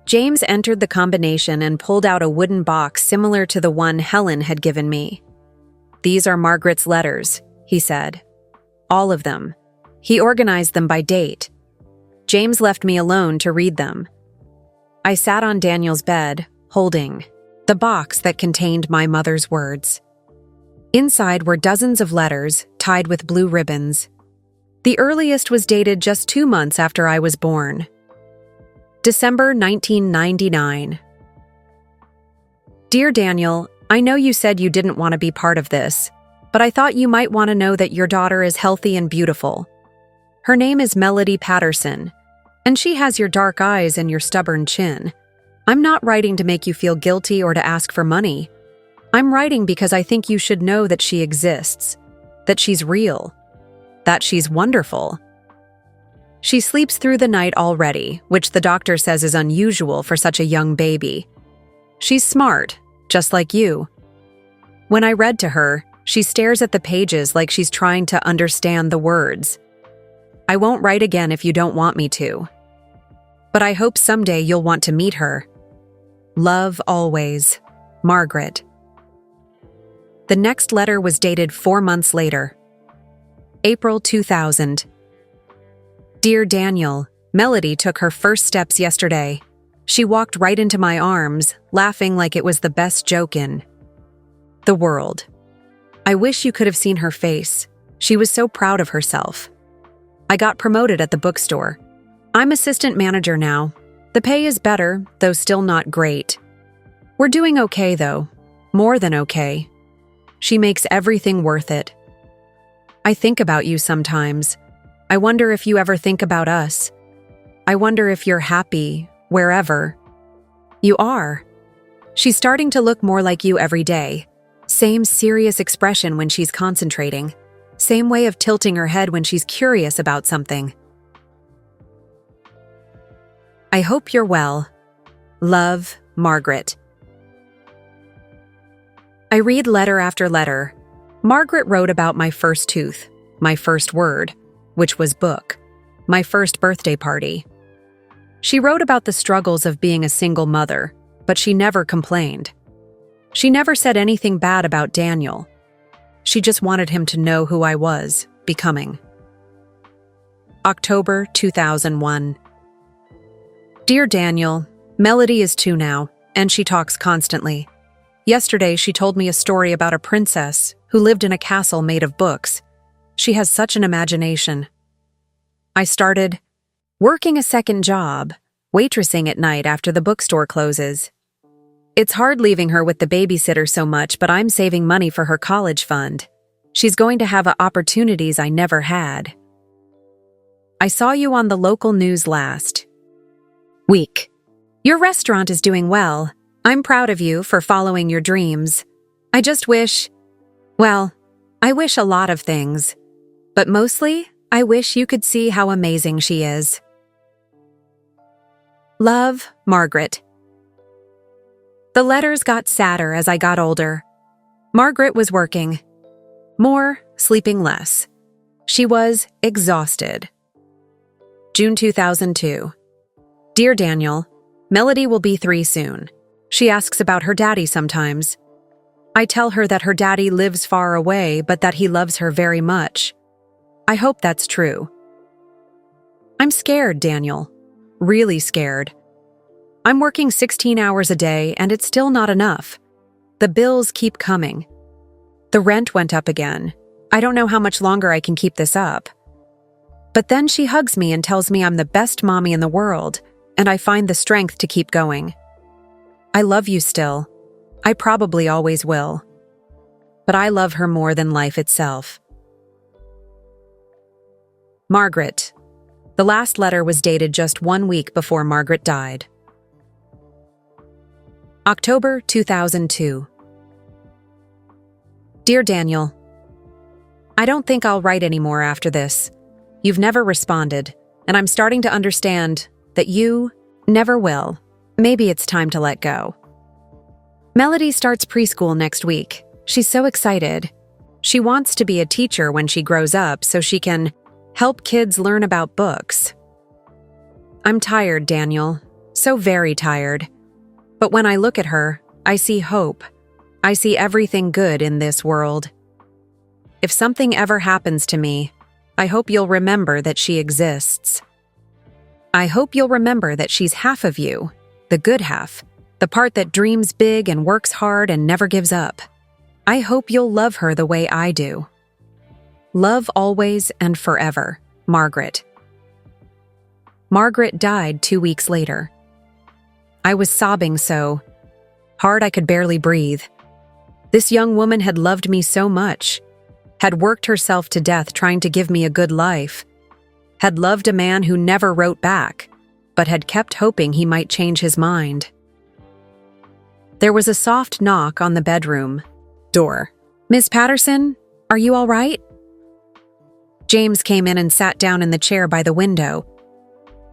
James entered the combination and pulled out a wooden box similar to the one Helen had given me. These are Margaret's letters, he said. All of them. He organized them by date. James left me alone to read them. I sat on Daniel's bed, holding the box that contained my mother's words. Inside were dozens of letters tied with blue ribbons. The earliest was dated just 2 months after I was born. December 1999. Dear Daniel, I know you said you didn't want to be part of this, but I thought you might want to know that your daughter is healthy and beautiful. Her name is Melody Patterson, and she has your dark eyes and your stubborn chin. I'm not writing to make you feel guilty or to ask for money. I'm writing because I think you should know that she exists, that she's real, that she's wonderful. She sleeps through the night already, which the doctor says is unusual for such a young baby. She's smart, just like you. When I read to her, she stares at the pages like she's trying to understand the words. I won't write again if you don't want me to. But I hope someday you'll want to meet her. Love always, Margaret. The next letter was dated 4 months later. April 2000. Dear Daniel, Melody took her first steps yesterday. She walked right into my arms, laughing like it was the best joke in the world. I wish you could have seen her face. She was so proud of herself. I got promoted at the bookstore. I'm assistant manager now. The pay is better, though still not great. We're doing okay, though. More than okay. She makes everything worth it. I think about you sometimes. I wonder if you ever think about us. I wonder if you're happy, wherever. You are. She's starting to look more like you every day. Same serious expression when she's concentrating. Same way of tilting her head when she's curious about something. I hope you're well. Love, Margaret. I read letter after letter. Margaret wrote about my first tooth, my first word, which was book, my first birthday party. She wrote about the struggles of being a single mother, but she never complained. She never said anything bad about Daniel. She just wanted him to know who I was becoming. October 2001. Dear Daniel, Melody is 2 now, and she talks constantly. Yesterday, she told me a story about a princess who lived in a castle made of books. She has such an imagination. I started working a second job, waitressing at night after the bookstore closes. It's hard leaving her with the babysitter so much, but I'm saving money for her college fund. She's going to have opportunities I never had. I saw you on the local news last week. Your restaurant is doing well. I'm proud of you for following your dreams. I just wish, well, I wish a lot of things. But mostly, I wish you could see how amazing she is. Love, Margaret. The letters got sadder as I got older. Margaret was working more, sleeping less. She was exhausted. June 2002. Dear Daniel, Melody will be 3 soon. She asks about her daddy sometimes. I tell her that her daddy lives far away, but that he loves her very much. I hope that's true. I'm scared, Daniel. Really scared. I'm working 16 hours a day, and it's still not enough. The bills keep coming. The rent went up again. I don't know how much longer I can keep this up. But then she hugs me and tells me I'm the best mommy in the world, and I find the strength to keep going. I love you still. I probably always will. But I love her more than life itself. Margaret. The last letter was dated just 1 week before Margaret died. October 2002. Dear Daniel, I don't think I'll write anymore after this. You've never responded, and I'm starting to understand that you never will. Maybe it's time to let go. Melody starts preschool next week. She's so excited. She wants to be a teacher when she grows up so she can help kids learn about books. I'm tired, Daniel. So very tired. But when I look at her, I see hope. I see everything good in this world. If something ever happens to me, I hope you'll remember that she exists. I hope you'll remember that she's half of you, the good half, the part that dreams big and works hard and never gives up. I hope you'll love her the way I do. Love always and forever, Margaret. Margaret died 2 weeks later. I was sobbing so hard I could barely breathe. This young woman had loved me so much, had worked herself to death trying to give me a good life, had loved a man who never wrote back, but had kept hoping he might change his mind. There was a soft knock on the bedroom door. Miss Patterson, are you all right? James came in and sat down in the chair by the window.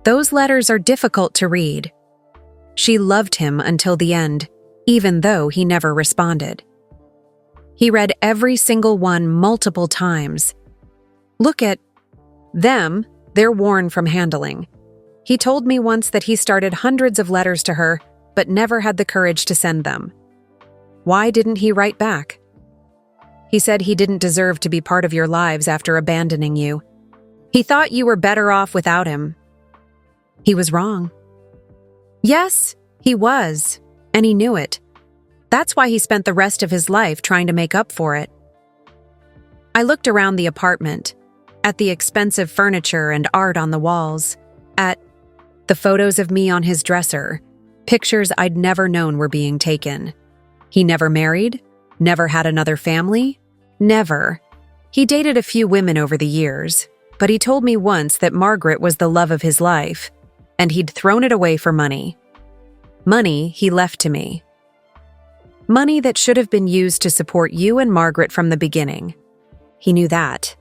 Those letters are difficult to read. She loved him until the end, even though he never responded. He read every single one multiple times. Look at them, they're worn from handling. He told me once that he started hundreds of letters to her, but never had the courage to send them. Why didn't he write back? He said he didn't deserve to be part of your lives after abandoning you. He thought you were better off without him. He was wrong. Yes, he was, and he knew it. That's why he spent the rest of his life trying to make up for it. I looked around the apartment, at the expensive furniture and art on the walls, at the photos of me on his dresser, pictures I'd never known were being taken. He never married, never had another family, never. He dated a few women over the years, but he told me once that Margaret was the love of his life, and he'd thrown it away for money. Money he left to me. Money that should have been used to support you and Margaret from the beginning. He knew that.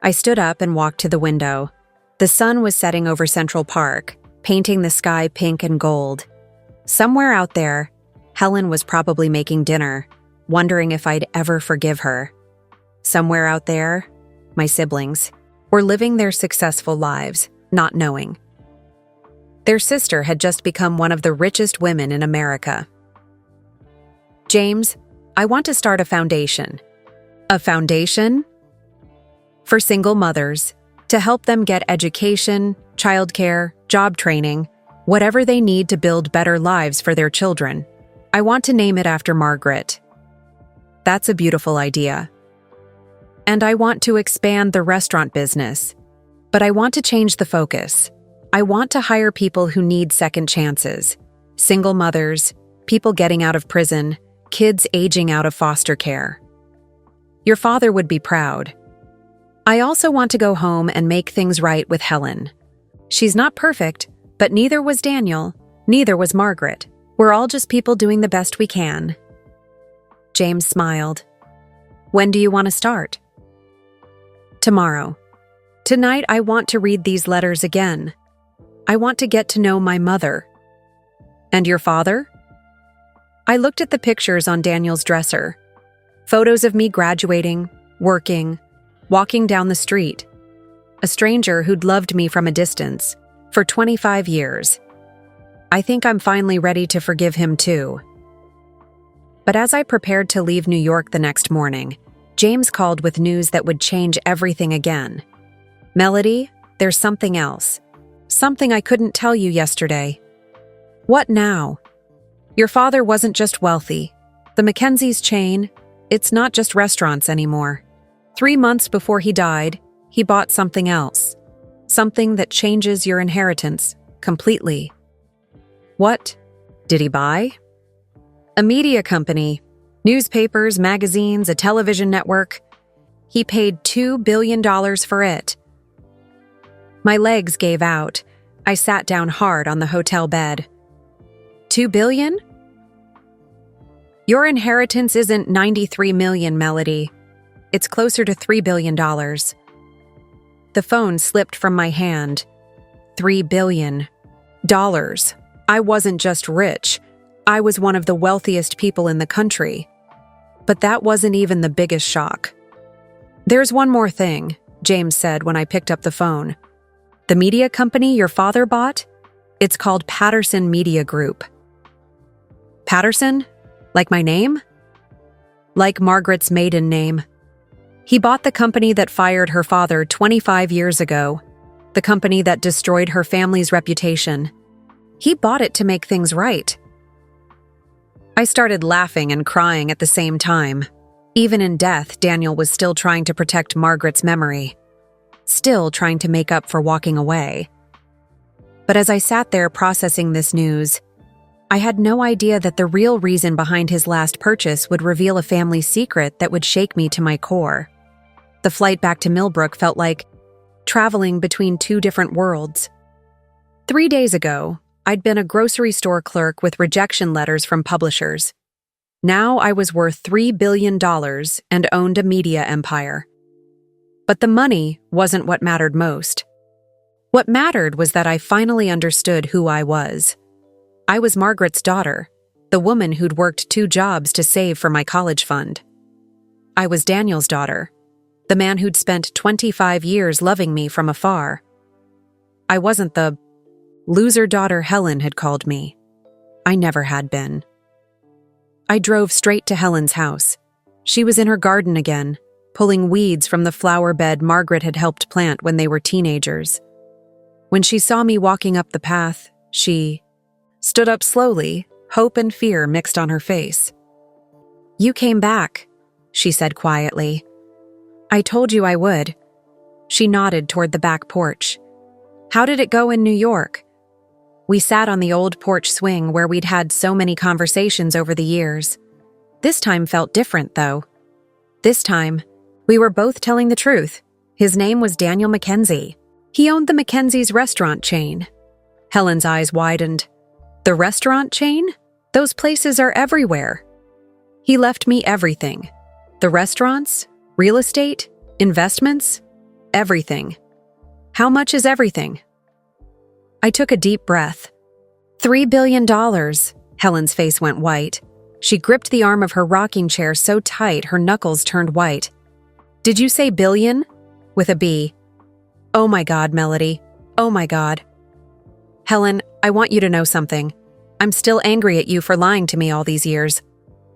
I stood up and walked to the window. The sun was setting over Central Park, painting the sky pink and gold. Somewhere out there, Helen was probably making dinner, wondering if I'd ever forgive her. Somewhere out there, my siblings were living their successful lives, not knowing. Their sister had just become one of the richest women in America. James, I want to start a foundation. A foundation? For single mothers, to help them get education, childcare, job training, whatever they need to build better lives for their children. I want to name it after Margaret. That's a beautiful idea. And I want to expand the restaurant business. But I want to change the focus. I want to hire people who need second chances. Single mothers, people getting out of prison, kids aging out of foster care. Your father would be proud. I also want to go home and make things right with Helen. She's not perfect, but neither was Daniel, neither was Margaret. We're all just people doing the best we can. James smiled. When do you want to start? Tomorrow. Tonight I want to read these letters again. I want to get to know my mother. And your father? I looked at the pictures on Daniel's dresser. Photos of me graduating, working, walking down the street. A stranger who'd loved me from a distance for 25 years. I think I'm finally ready to forgive him too. But as I prepared to leave New York the next morning, James called with news that would change everything again. Melody, there's something else. Something I couldn't tell you yesterday. What now? Your father wasn't just wealthy. The Mackenzie's chain, it's not just restaurants anymore. 3 months before he died, he bought something else. Something that changes your inheritance completely. What did he buy? A media company, newspapers, magazines, a television network. He paid $2 billion for it. My legs gave out. I sat down hard on the hotel bed. $2 billion? Your inheritance isn't $93 million, Melody. It's closer to $3 billion. The phone slipped from my hand. $3 billion. I wasn't just rich. I was one of the wealthiest people in the country. But that wasn't even the biggest shock. There's one more thing, James said when I picked up the phone. The media company your father bought? It's called Patterson Media Group. Patterson? Like my name? Like Margaret's maiden name. He bought the company that fired her father 25 years ago, the company that destroyed her family's reputation. He bought it to make things right. I started laughing and crying at the same time. Even in death, Daniel was still trying to protect Margaret's memory, still trying to make up for walking away. But as I sat there processing this news, I had no idea that the real reason behind his last purchase would reveal a family secret that would shake me to my core. The flight back to Millbrook felt like traveling between two different worlds. 3 days ago, I'd been a grocery store clerk with rejection letters from publishers. Now I was worth $3 billion and owned a media empire. But the money wasn't what mattered most. What mattered was that I finally understood who I was. I was Margaret's daughter, the woman who'd worked 2 jobs to save for my college fund. I was Daniel's daughter, the man who'd spent 25 years loving me from afar. I wasn't the loser daughter Helen had called me. I never had been. I drove straight to Helen's house. She was in her garden again, pulling weeds from the flower bed Margaret had helped plant when they were teenagers. When she saw me walking up the path, she stood up slowly, hope and fear mixed on her face. "You came back," she said quietly. "I told you I would." She nodded toward the back porch. "How did it go in New York?" We sat on the old porch swing where we'd had so many conversations over the years. This time felt different, though. This time, we were both telling the truth. His name was Daniel Mackenzie. He owned the Mackenzie's restaurant chain. Helen's eyes widened. "The restaurant chain? Those places are everywhere." He left me everything. The restaurants, real estate, investments, everything. "How much is everything?" I took a deep breath. $3 billion. Helen's face went white. She gripped the arm of her rocking chair so tight her knuckles turned white. "Did you say billion?" With a B. "Oh my God, Melody. Oh my God." "Helen, I want you to know something. I'm still angry at you for lying to me all these years.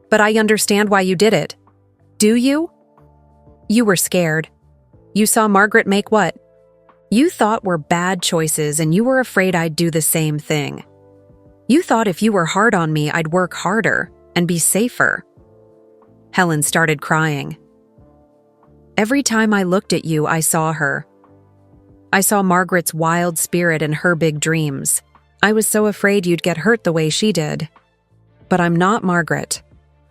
But I understand why you did it. Do you? You were scared. You saw Margaret make what you thought were bad choices, and you were afraid I'd do the same thing. You thought if you were hard on me, I'd work harder and be safer." Helen started crying. "Every time I looked at you, I saw her. I saw Margaret's wild spirit and her big dreams. I was so afraid you'd get hurt the way she did. But I'm not Margaret.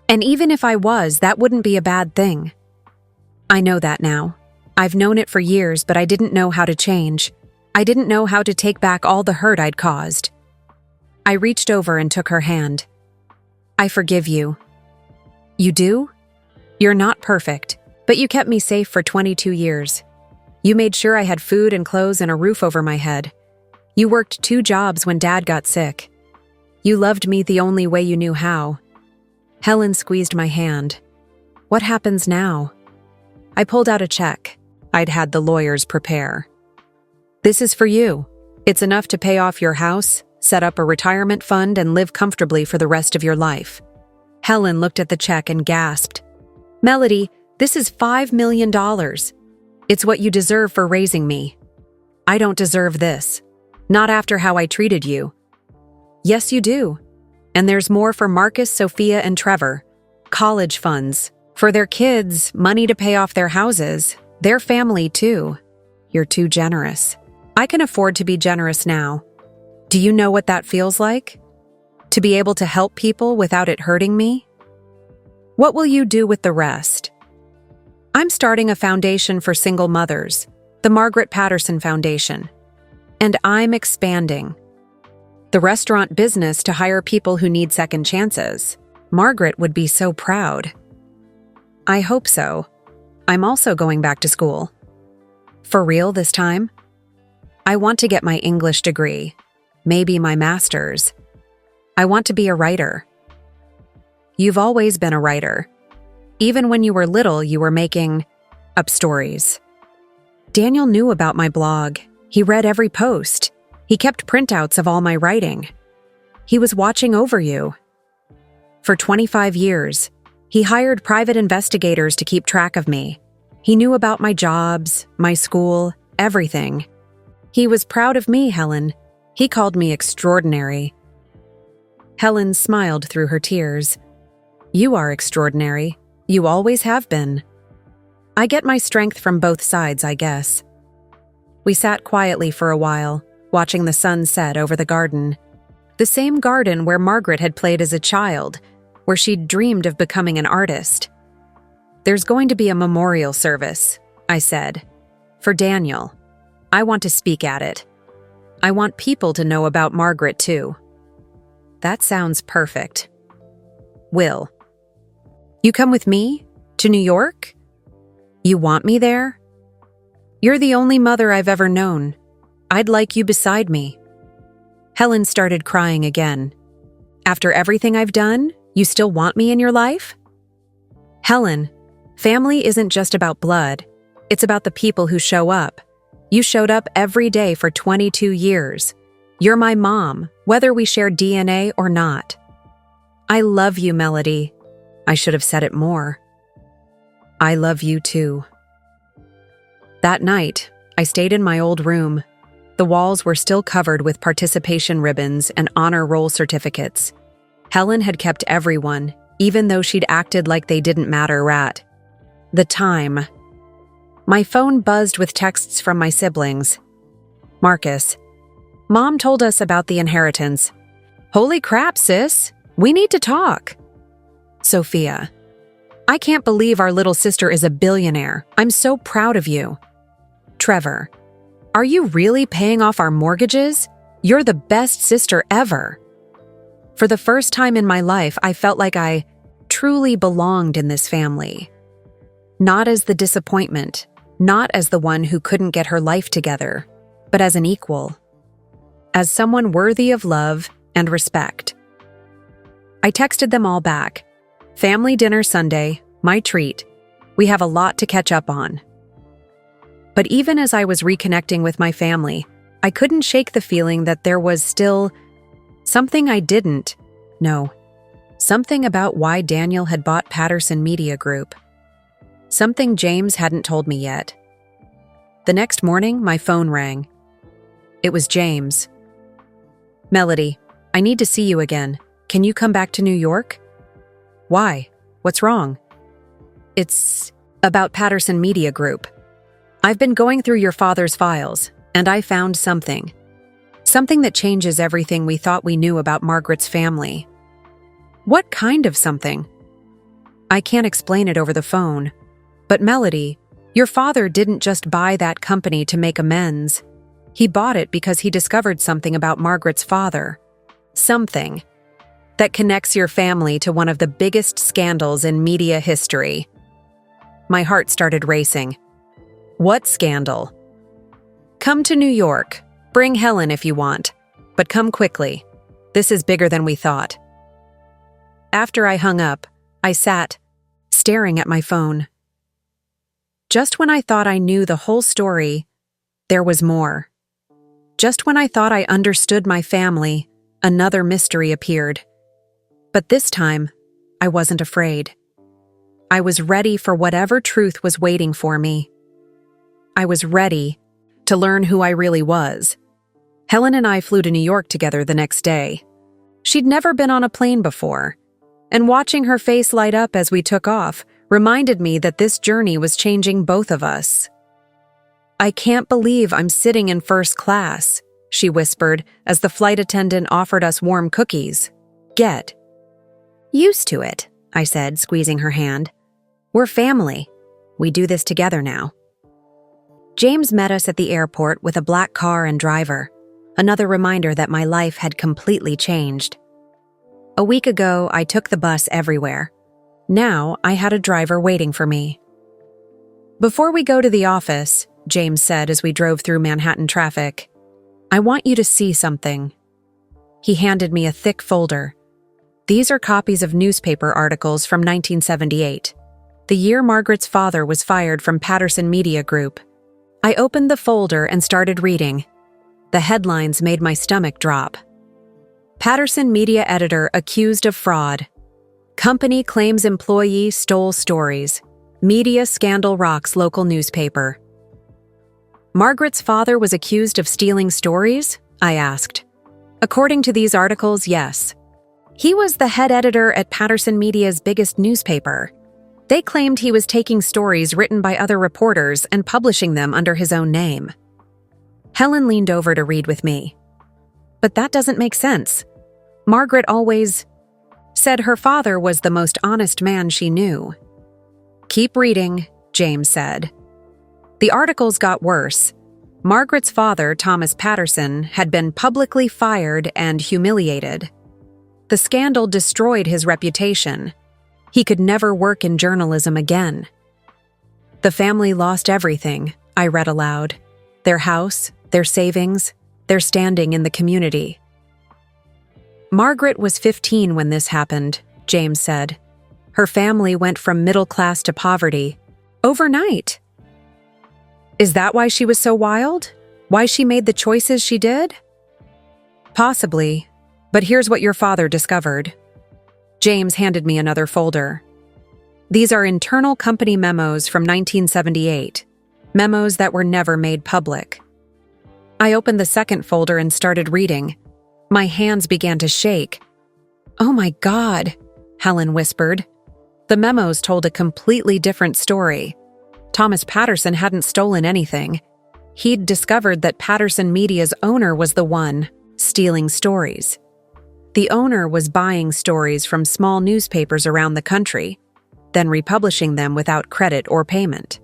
And even if I was, that wouldn't be a bad thing. I know that now. I've known it for years, but I didn't know how to change. I didn't know how to take back all the hurt I'd caused." I reached over and took her hand. "I forgive you." "You do? You're not perfect, but you kept me safe for 22 years. You made sure I had food and clothes and a roof over my head. You worked 2 jobs when Dad got sick. You loved me the only way you knew how." Helen squeezed my hand. "What happens now?" I pulled out a check I'd had the lawyers prepare. "This is for you. It's enough to pay off your house, set up a retirement fund, and live comfortably for the rest of your life." Helen looked at the check and gasped. "Melody, this is $5 million. It's what you deserve for raising me. I don't deserve this. Not after how I treated you." "Yes, you do. And there's more for Marcus, Sophia, and Trevor. College funds. For their kids, money to pay off their houses. Their family, too. You're too generous. I can afford to be generous now. Do you know what that feels like? To be able to help people without it hurting me? What will you do with the rest?" "I'm starting a foundation for single mothers, the Margaret Patterson Foundation. And I'm expanding the restaurant business to hire people who need second chances. Margaret would be so proud." "I hope so. I'm also going back to school." "For real this time?" "I want to get my English degree, maybe my master's. I want to be a writer." "You've always been a writer. Even when you were little, you were making up stories." "Daniel knew about my blog. He read every post. He kept printouts of all my writing. He was watching over you. For 25 years, he hired private investigators to keep track of me. He knew about my jobs, my school, everything. He was proud of me, Helen. He called me extraordinary." Helen smiled through her tears. "You are extraordinary. You always have been. I get my strength from both sides, I guess." We sat quietly for a while, watching the sun set over the garden. The same garden where Margaret had played as a child, where she'd dreamed of becoming an artist. "There's going to be a memorial service," I said, "for Daniel. I want to speak at it. I want people to know about Margaret, too." "That sounds perfect." "Will you come with me? To New York? You want me there?" You're the only mother I've ever known. I'd like you beside me." Helen started crying again. "After everything I've done, you still want me in your life?" "Helen, family isn't just about blood. It's about the people who show up. You showed up every day for 22 years. You're my mom, whether we share DNA or not." "I love you, Melody." I should have said it more. "I love you too." That night, I stayed in my old room. The walls were still covered with participation ribbons and honor roll certificates. Helen had kept everyone, even though she'd acted like they didn't matter at the time. My phone buzzed with texts from my siblings. "Marcus, Mom told us about the inheritance." "Holy crap, sis! We need to talk." "Sophia, I can't believe our little sister is a billionaire. I'm so proud of you." "Trevor, are you really paying off our mortgages? You're the best sister ever." For the first time in my life, I felt like I truly belonged in this family. Not as the disappointment, not as the one who couldn't get her life together, but as an equal. As someone worthy of love and respect. I texted them all back. "Family dinner Sunday, my treat. We have a lot to catch up on." But even as I was reconnecting with my family, I couldn't shake the feeling that there was still something I didn't know. Something about why Daniel had bought Patterson Media Group. Something James hadn't told me yet. The next morning, my phone rang. It was James. "Melody, I need to see you again. Can you come back to New York?" "Why? What's wrong?" "It's about Patterson Media Group. I've been going through your father's files, and I found something. Something that changes everything we thought we knew about Margaret's family." "What kind of something?" "I can't explain it over the phone. But Melody, your father didn't just buy that company to make amends. He bought it because he discovered something about Margaret's father. Something that connects your family to one of the biggest scandals in media history." My heart started racing. "What scandal?" "Come to New York. Bring Helen if you want. But come quickly. This is bigger than we thought." After I hung up, I sat, staring at my phone. Just when I thought I knew the whole story, there was more. Just when I thought I understood my family, another mystery appeared. But this time, I wasn't afraid. I was ready for whatever truth was waiting for me. I was ready to learn who I really was. Helen and I flew to New York together the next day. She'd never been on a plane before, and watching her face light up as we took off reminded me that this journey was changing both of us. "I can't believe I'm sitting in first class," she whispered as the flight attendant offered us warm cookies. "Get used to it," I said, squeezing her hand. "We're family. We do this together now." James met us at the airport with a black car and driver, another reminder that my life had completely changed. A week ago, I took the bus everywhere. Now, I had a driver waiting for me. "Before we go to the office," James said as we drove through Manhattan traffic, "I want you to see something." He handed me a thick folder. These are copies of newspaper articles from 1978, the year Margaret's father was fired from Patterson Media Group. I opened the folder and started reading. The headlines made my stomach drop. Patterson Media editor accused of fraud. Company claims employee stole stories. Media scandal rocks local newspaper. Margaret's father was accused of stealing stories? I asked. According to these articles, yes. He was the head editor at Patterson Media's biggest newspaper. They claimed he was taking stories written by other reporters and publishing them under his own name. Helen leaned over to read with me. But that doesn't make sense. Margaret always said her father was the most honest man she knew. Keep reading, James said. The articles got worse. Margaret's father, Thomas Patterson, had been publicly fired and humiliated. The scandal destroyed his reputation. He could never work in journalism again. The family lost everything, I read aloud. Their house, their savings, their standing in the community. Margaret was 15 when this happened, James said. Her family went from middle class to poverty. Overnight. Is that why she was so wild? Why she made the choices she did? Possibly, but here's what your father discovered. James handed me another folder. These are internal company memos from 1978, memos that were never made public. I opened the second folder and started reading. My hands began to shake. Oh my God, Helen whispered. The memos told a completely different story. Thomas Patterson hadn't stolen anything. He'd discovered that Patterson Media's owner was the one stealing stories. The owner was buying stories from small newspapers around the country, then republishing them without credit or payment.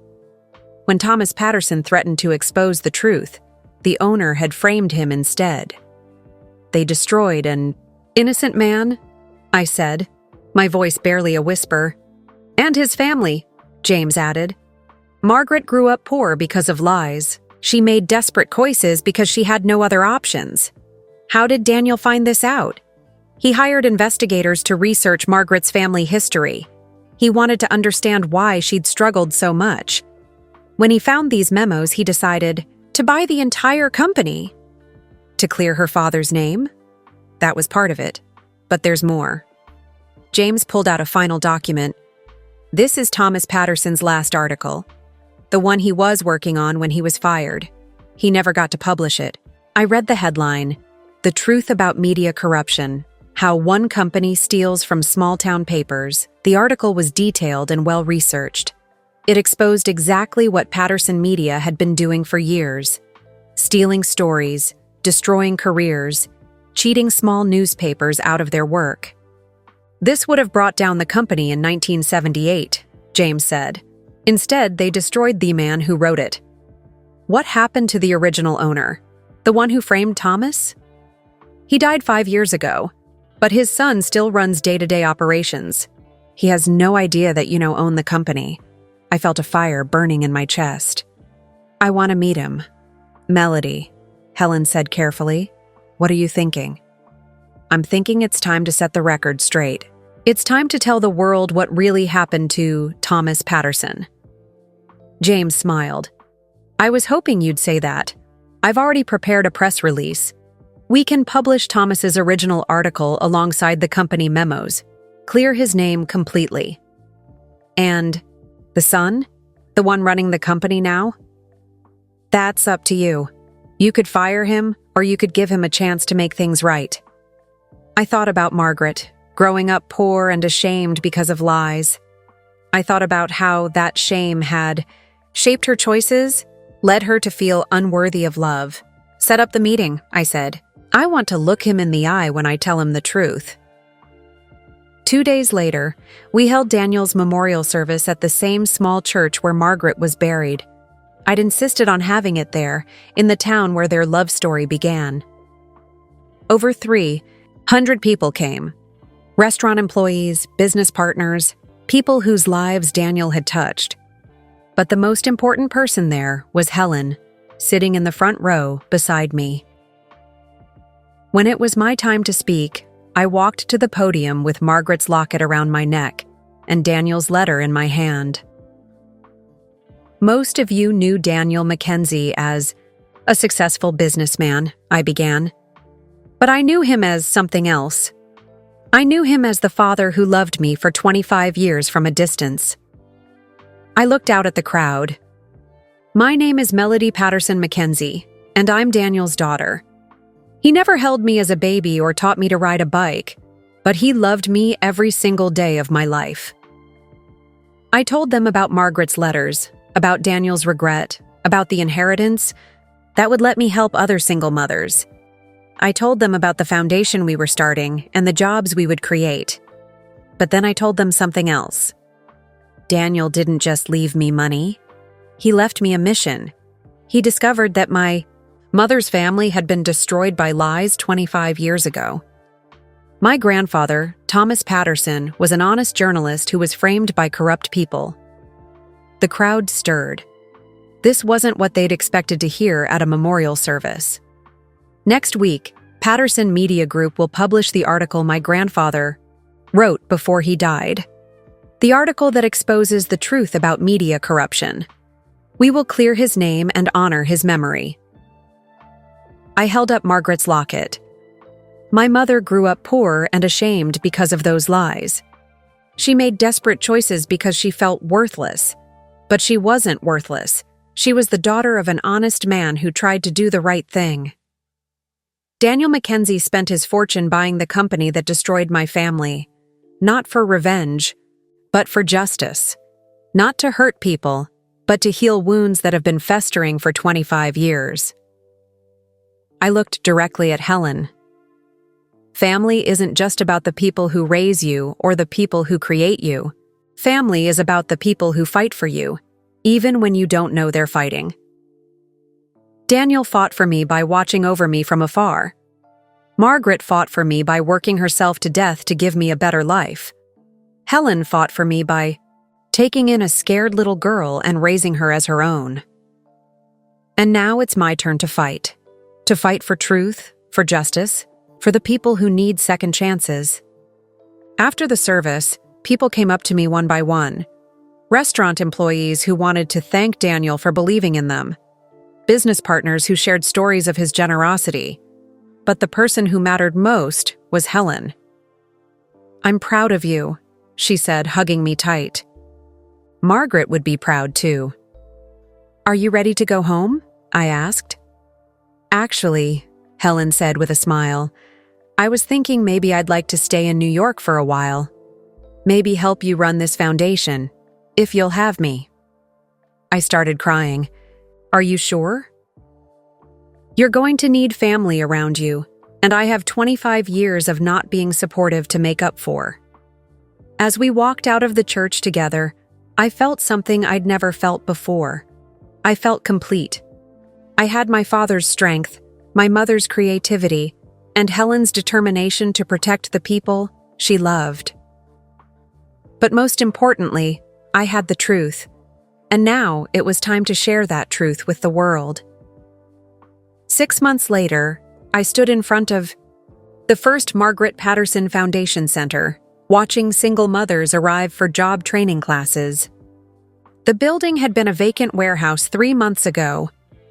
When Thomas Patterson threatened to expose the truth, the owner had framed him instead. They destroyed an innocent man, I said, my voice barely a whisper. And his family, James added. Margaret grew up poor because of lies. She made desperate choices because she had no other options. How did Daniel find this out? He hired investigators to research Margaret's family history. He wanted to understand why she'd struggled so much. When he found these memos, he decided to buy the entire company. To clear her father's name? That was part of it. But there's more. James pulled out a final document. This is Thomas Patterson's last article. The one he was working on when he was fired. He never got to publish it. I read the headline, "The Truth About Media Corruption, How One Company Steals from Small-Town Papers." The article was detailed and well-researched. It exposed exactly what Patterson Media had been doing for years. Stealing stories, destroying careers, cheating small newspapers out of their work. This would have brought down the company in 1978, James said. Instead, they destroyed the man who wrote it. What happened to the original owner? The one who framed Thomas? He died 5 years ago, but his son still runs day-to-day operations. He has no idea that you own the company. I felt a fire burning in my chest. I want to meet him. Melody, Helen said carefully. What are you thinking? I'm thinking it's time to set the record straight. It's time to tell the world what really happened to Thomas Patterson. James smiled. I was hoping you'd say that. I've already prepared a press release. We can publish Thomas's original article alongside the company memos. Clear his name completely. And the son? The one running the company now? That's up to you. You could fire him, or you could give him a chance to make things right. I thought about Margaret, growing up poor and ashamed because of lies. I thought about how that shame had shaped her choices, led her to feel unworthy of love. Set up the meeting, I said. I want to look him in the eye when I tell him the truth. 2 days later, we held Daniel's memorial service at the same small church where Margaret was buried. I'd insisted on having it there, in the town where their love story began. Over 300 people came. Restaurant employees, business partners, people whose lives Daniel had touched. But the most important person there was Helen, sitting in the front row beside me. When it was my time to speak, I walked to the podium with Margaret's locket around my neck and Daniel's letter in my hand. Most of you knew Daniel Mackenzie as a successful businessman, I began. But I knew him as something else. I knew him as the father who loved me for 25 years from a distance. I looked out at the crowd. My name is Melody Patterson Mackenzie, and I'm Daniel's daughter. He never held me as a baby or taught me to ride a bike, but he loved me every single day of my life. I told them about Margaret's letters, about Daniel's regret, about the inheritance that would let me help other single mothers. I told them about the foundation we were starting and the jobs we would create. But then I told them something else. Daniel didn't just leave me money. He left me a mission. He discovered that my mother's family had been destroyed by lies 25 years ago. My grandfather, Thomas Patterson, was an honest journalist who was framed by corrupt people. The crowd stirred. This wasn't what they'd expected to hear at a memorial service. Next week, Patterson Media Group will publish the article my grandfather wrote before he died. The article that exposes the truth about media corruption. We will clear his name and honor his memory. I held up Margaret's locket. My mother grew up poor and ashamed because of those lies. She made desperate choices because she felt worthless. But she wasn't worthless. She was the daughter of an honest man who tried to do the right thing. Daniel Mackenzie spent his fortune buying the company that destroyed my family. Not for revenge, but for justice. Not to hurt people, but to heal wounds that have been festering for 25 years. I looked directly at Helen. Family isn't just about the people who raise you or the people who create you. Family is about the people who fight for you, even when you don't know they're fighting. Daniel fought for me by watching over me from afar. Margaret fought for me by working herself to death to give me a better life. Helen fought for me by taking in a scared little girl and raising her as her own. And now it's my turn to fight. To fight for truth, for justice, for the people who need second chances. After the service, people came up to me one by one. Restaurant employees who wanted to thank Daniel for believing in them. Business partners who shared stories of his generosity. But the person who mattered most was Helen. "I'm proud of you," she said, hugging me tight. Margaret would be proud too. "Are you ready to go home?" I asked. "Actually," Helen said with a smile, "I was thinking maybe I'd like to stay in New York for a while. Maybe help you run this foundation, if you'll have me." I started crying. "Are you sure?" "You're going to need family around you, and I have 25 years of not being supportive to make up for." As we walked out of the church together, I felt something I'd never felt before. I felt complete. I had my father's strength, my mother's creativity, and Helen's determination to protect the people she loved. But most importantly, I had the truth, and now it was time to share that truth with the world. 6 months later, I stood in front of the first Margaret Patterson Foundation Center, watching single mothers arrive for job training classes. The building had been a vacant warehouse 3 months ago.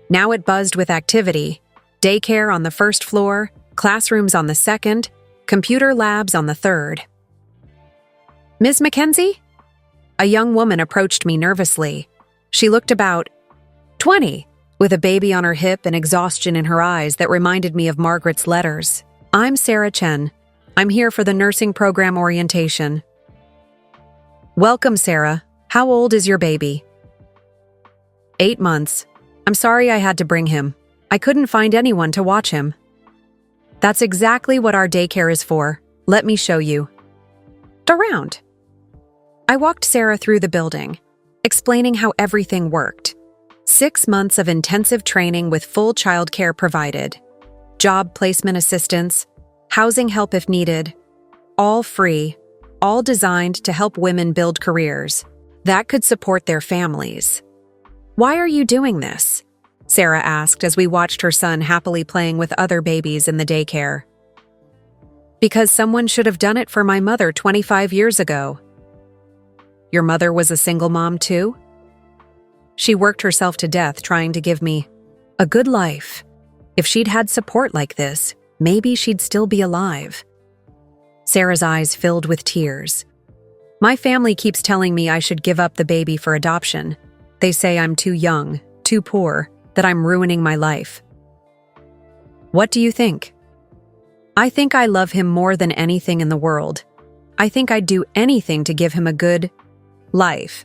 Now it buzzed with activity. Daycare on the first floor, classrooms on the second, computer labs on the third. "Ms. Mackenzie?" A young woman approached me nervously. She looked about 20, with a baby on her hip and exhaustion in her eyes that reminded me of Margaret's letters. "I'm Sarah Chen. I'm here for the nursing program orientation." "Welcome, Sarah. How old is your baby?" 8 months. I'm sorry I had to bring him. I couldn't find anyone to watch him." "That's exactly what our daycare is for. Let me show you around." I walked Sarah through the building, explaining how everything worked. 6 months of intensive training with full childcare provided, job placement assistance, housing help if needed, all free, all designed to help women build careers that could support their families. "Why are you doing this?" Sarah asked as we watched her son happily playing with other babies in the daycare. "Because someone should have done it for my mother 25 years ago." "Your mother was a single mom too?" "She worked herself to death trying to give me a good life. If she'd had support like this, maybe she'd still be alive." Sarah's eyes filled with tears. "My family keeps telling me I should give up the baby for adoption. They say I'm too young, too poor, that I'm ruining my life." "What do you think?" "I think I love him more than anything in the world. I think I'd do anything to give him a good life."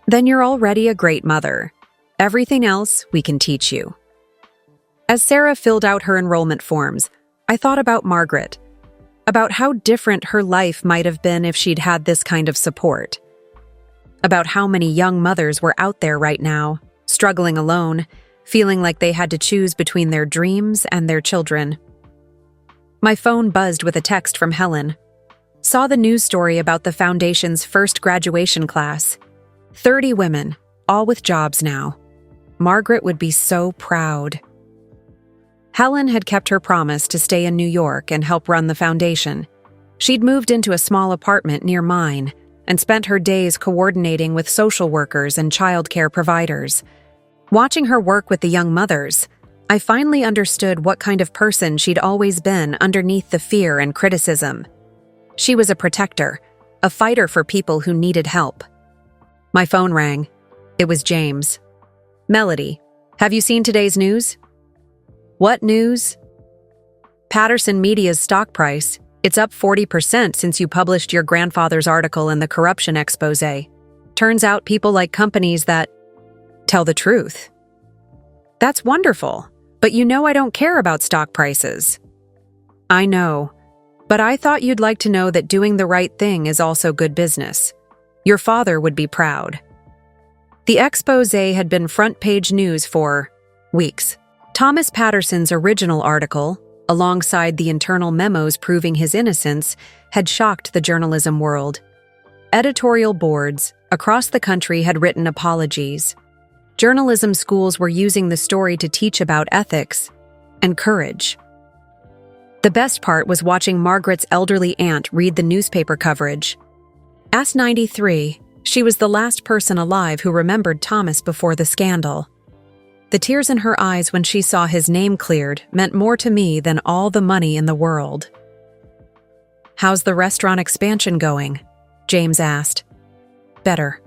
"Then you're already a great mother. Everything else we can teach you." As Sarah filled out her enrollment forms, I thought about Margaret, about how different her life might have been if she'd had this kind of support, about how many young mothers were out there right now, struggling alone, feeling like they had to choose between their dreams and their children. My phone buzzed with a text from Helen. Saw the news story about the foundation's first graduation class. 30 women, all with jobs now. Margaret would be so proud. Helen had kept her promise to stay in New York and help run the foundation. She'd moved into a small apartment near mine and spent her days coordinating with social workers and childcare providers. Watching her work with the young mothers, I finally understood what kind of person she'd always been underneath the fear and criticism. She was a protector, a fighter for people who needed help. My phone rang. It was James. "Melody, have you seen today's news?" "What news?" "Patterson Media's stock price. It's up 40% since you published your grandfather's article in the corruption expose. Turns out people like companies that tell the truth." "That's wonderful, but you know I don't care about stock prices." "I know, but I thought you'd like to know that doing the right thing is also good business. Your father would be proud." The expose had been front-page news for weeks. Thomas Patterson's original article, alongside the internal memos proving his innocence, had shocked the journalism world. Editorial boards across the country had written apologies. Journalism schools were using the story to teach about ethics and courage. The best part was watching Margaret's elderly aunt read the newspaper coverage. At 93, she was the last person alive who remembered Thomas before the scandal. The tears in her eyes when she saw his name cleared meant more to me than all the money in the world. "How's the restaurant expansion going?" James asked. "Better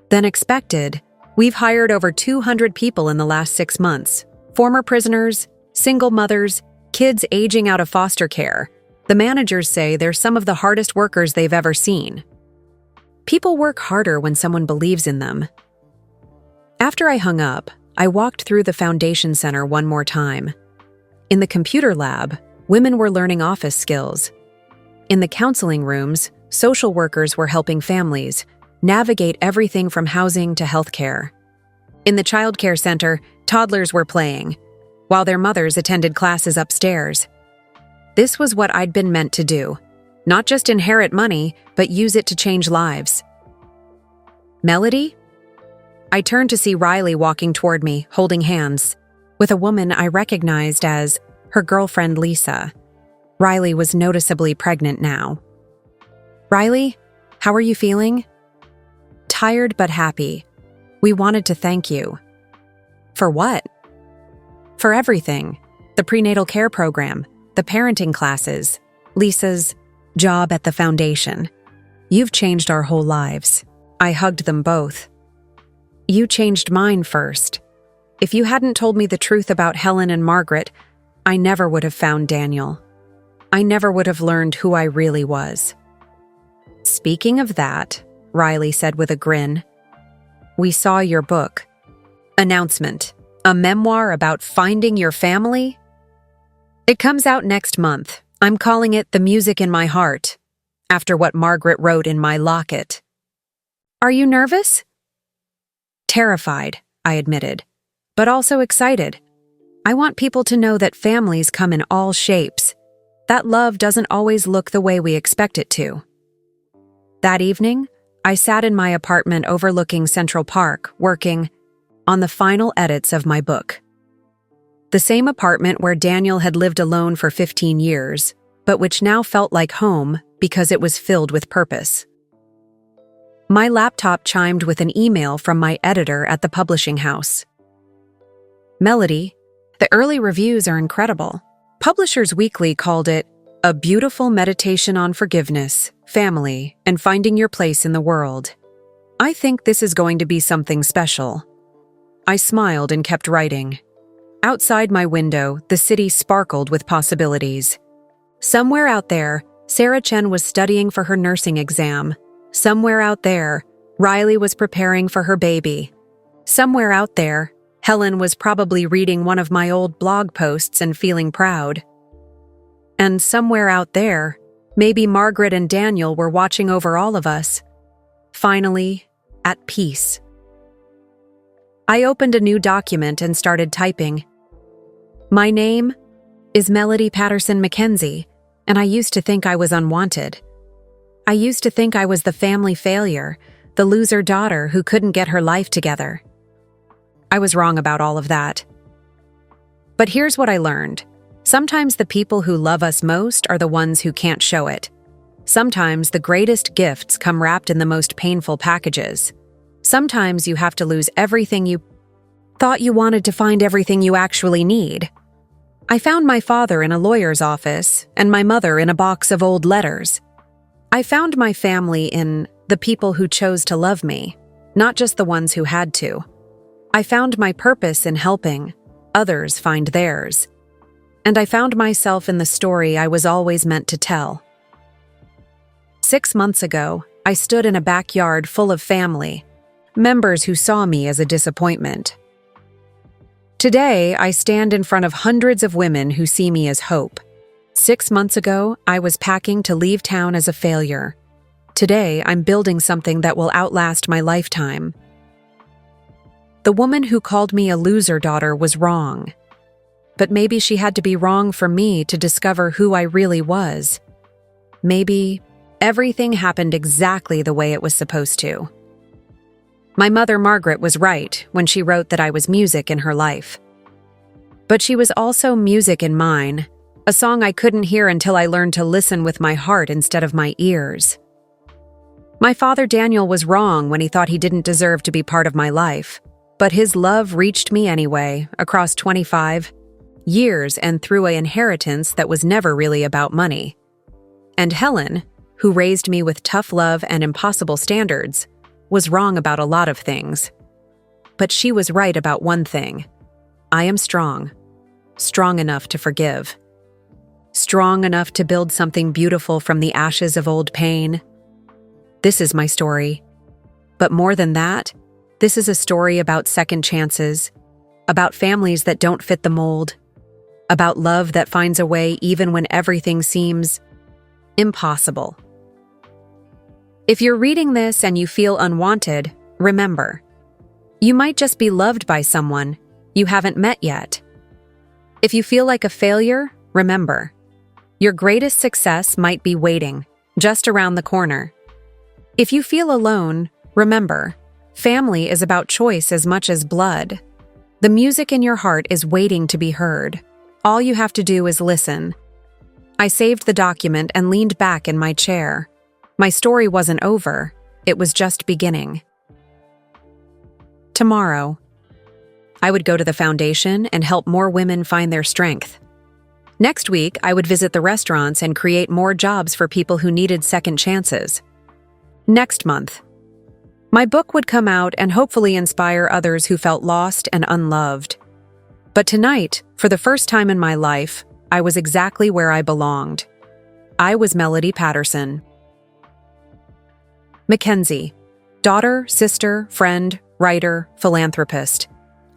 than expected. We've hired over 200 people in the last 6 months. Former prisoners, single mothers, kids aging out of foster care. The managers say they're some of the hardest workers they've ever seen." People work harder when someone believes in them. After I hung up, I walked through the Foundation Center one more time. In the computer lab, women were learning office skills. In the counseling rooms, social workers were helping families navigate everything from housing to healthcare. In the childcare center, toddlers were playing, while their mothers attended classes upstairs. This was what I'd been meant to do. Not just inherit money, but use it to change lives. "Melody?" I turned to see Riley walking toward me, holding hands, with a woman I recognized as her girlfriend Lisa. Riley was noticeably pregnant now. "Riley, how are you feeling?" "Tired but happy. We wanted to thank you." "For what?" "For everything. The prenatal care program, the parenting classes, Lisa's job at the foundation. You've changed our whole lives." I hugged them both. "You changed mine first. If you hadn't told me the truth about Helen and Margaret, I never would have found Daniel. I never would have learned who I really was." "Speaking of that," Riley said with a grin, "we saw your book. Announcement. A memoir about finding your family? It comes out next month. I'm calling it The Music in My Heart, after what Margaret wrote in my locket." "Are you nervous?" "Terrified," I admitted, "but also excited. I want people to know that families come in all shapes, that love doesn't always look the way we expect it to." That evening, I sat in my apartment overlooking Central Park, working on the final edits of my book. The same apartment where Daniel had lived alone for 15 years, but which now felt like home because it was filled with purpose. My laptop chimed with an email from my editor at the publishing house. "Melody, the early reviews are incredible. Publishers Weekly called it a beautiful meditation on forgiveness, family, and finding your place in the world. I think this is going to be something special." I smiled and kept writing. Outside my window, the city sparkled with possibilities. Somewhere out there, Sarah Chen was studying for her nursing exam. Somewhere out there, Riley was preparing for her baby. Somewhere out there, Helen was probably reading one of my old blog posts and feeling proud. And somewhere out there, maybe Margaret and Daniel were watching over all of us. Finally, at peace. I opened a new document and started typing. "My name is Melody Patterson Mackenzie, and I used to think I was unwanted. I used to think I was the family failure, the loser daughter who couldn't get her life together. I was wrong about all of that. But here's what I learned. Sometimes the people who love us most are the ones who can't show it. Sometimes the greatest gifts come wrapped in the most painful packages. Sometimes you have to lose everything you thought you wanted to find everything you actually need. I found my father in a lawyer's office and my mother in a box of old letters. I found my family in the people who chose to love me, not just the ones who had to. I found my purpose in helping others find theirs. And I found myself in the story I was always meant to tell. 6 months ago, I stood in a backyard full of family, members who saw me as a disappointment. Today, I stand in front of hundreds of women who see me as hope. 6 months ago, I was packing to leave town as a failure. Today, I'm building something that will outlast my lifetime. The woman who called me a loser daughter was wrong. But maybe she had to be wrong for me to discover who I really was. Maybe everything happened exactly the way it was supposed to. My mother, Margaret, was right when she wrote that I was music in her life. But she was also music in mine, a song I couldn't hear until I learned to listen with my heart instead of my ears. My father, Daniel, was wrong when he thought he didn't deserve to be part of my life, but his love reached me anyway, across 25 years and through an inheritance that was never really about money. And Helen, who raised me with tough love and impossible standards, was wrong about a lot of things. But she was right about one thing. I am strong. Strong enough to forgive. Strong enough to build something beautiful from the ashes of old pain. This is my story. But more than that, this is a story about second chances, about families that don't fit the mold, about love that finds a way even when everything seems impossible. If you're reading this and you feel unwanted, remember, you might just be loved by someone you haven't met yet. If you feel like a failure, remember, your greatest success might be waiting, just around the corner. If you feel alone, remember, family is about choice as much as blood. The music in your heart is waiting to be heard. All you have to do is listen. I saved the document and leaned back in my chair. My story wasn't over, it was just beginning. Tomorrow, I would go to the foundation and help more women find their strength. Next week, I would visit the restaurants and create more jobs for people who needed second chances. Next month, my book would come out and hopefully inspire others who felt lost and unloved. But tonight, for the first time in my life, I was exactly where I belonged. I was Melody Patterson. Mackenzie, daughter, sister, friend, writer, philanthropist.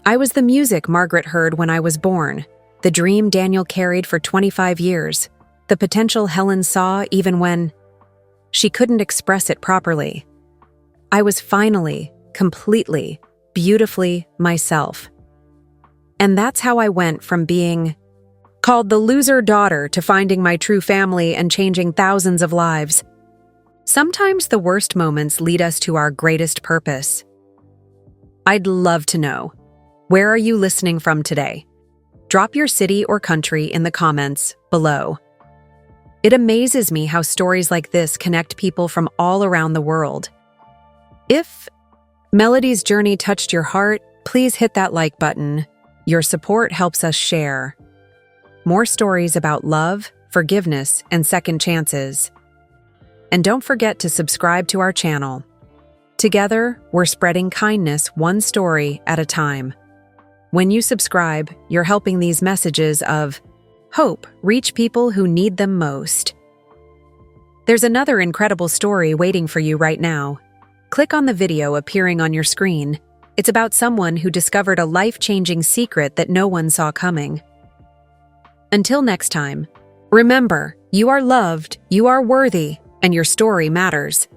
I was the music Margaret heard when I was born, the dream Daniel carried for 25 years, the potential Helen saw even when she couldn't express it properly. I was finally, completely, beautifully myself. And that's how I went from being called the loser daughter to finding my true family and changing thousands of lives. Sometimes the worst moments lead us to our greatest purpose. I'd love to know, where are you listening from today? Drop your city or country in the comments below. It amazes me how stories like this connect people from all around the world. If Melody's journey touched your heart, please hit that like button. Your support helps us share more stories about love, forgiveness, and second chances. And don't forget to subscribe to our channel. Together, we're spreading kindness one story at a time. When you subscribe, you're helping these messages of hope reach people who need them most. There's another incredible story waiting for you right now. Click on the video appearing on your screen. It's about someone who discovered a life-changing secret that no one saw coming. Until next time, remember, you are loved, you are worthy, and your story matters.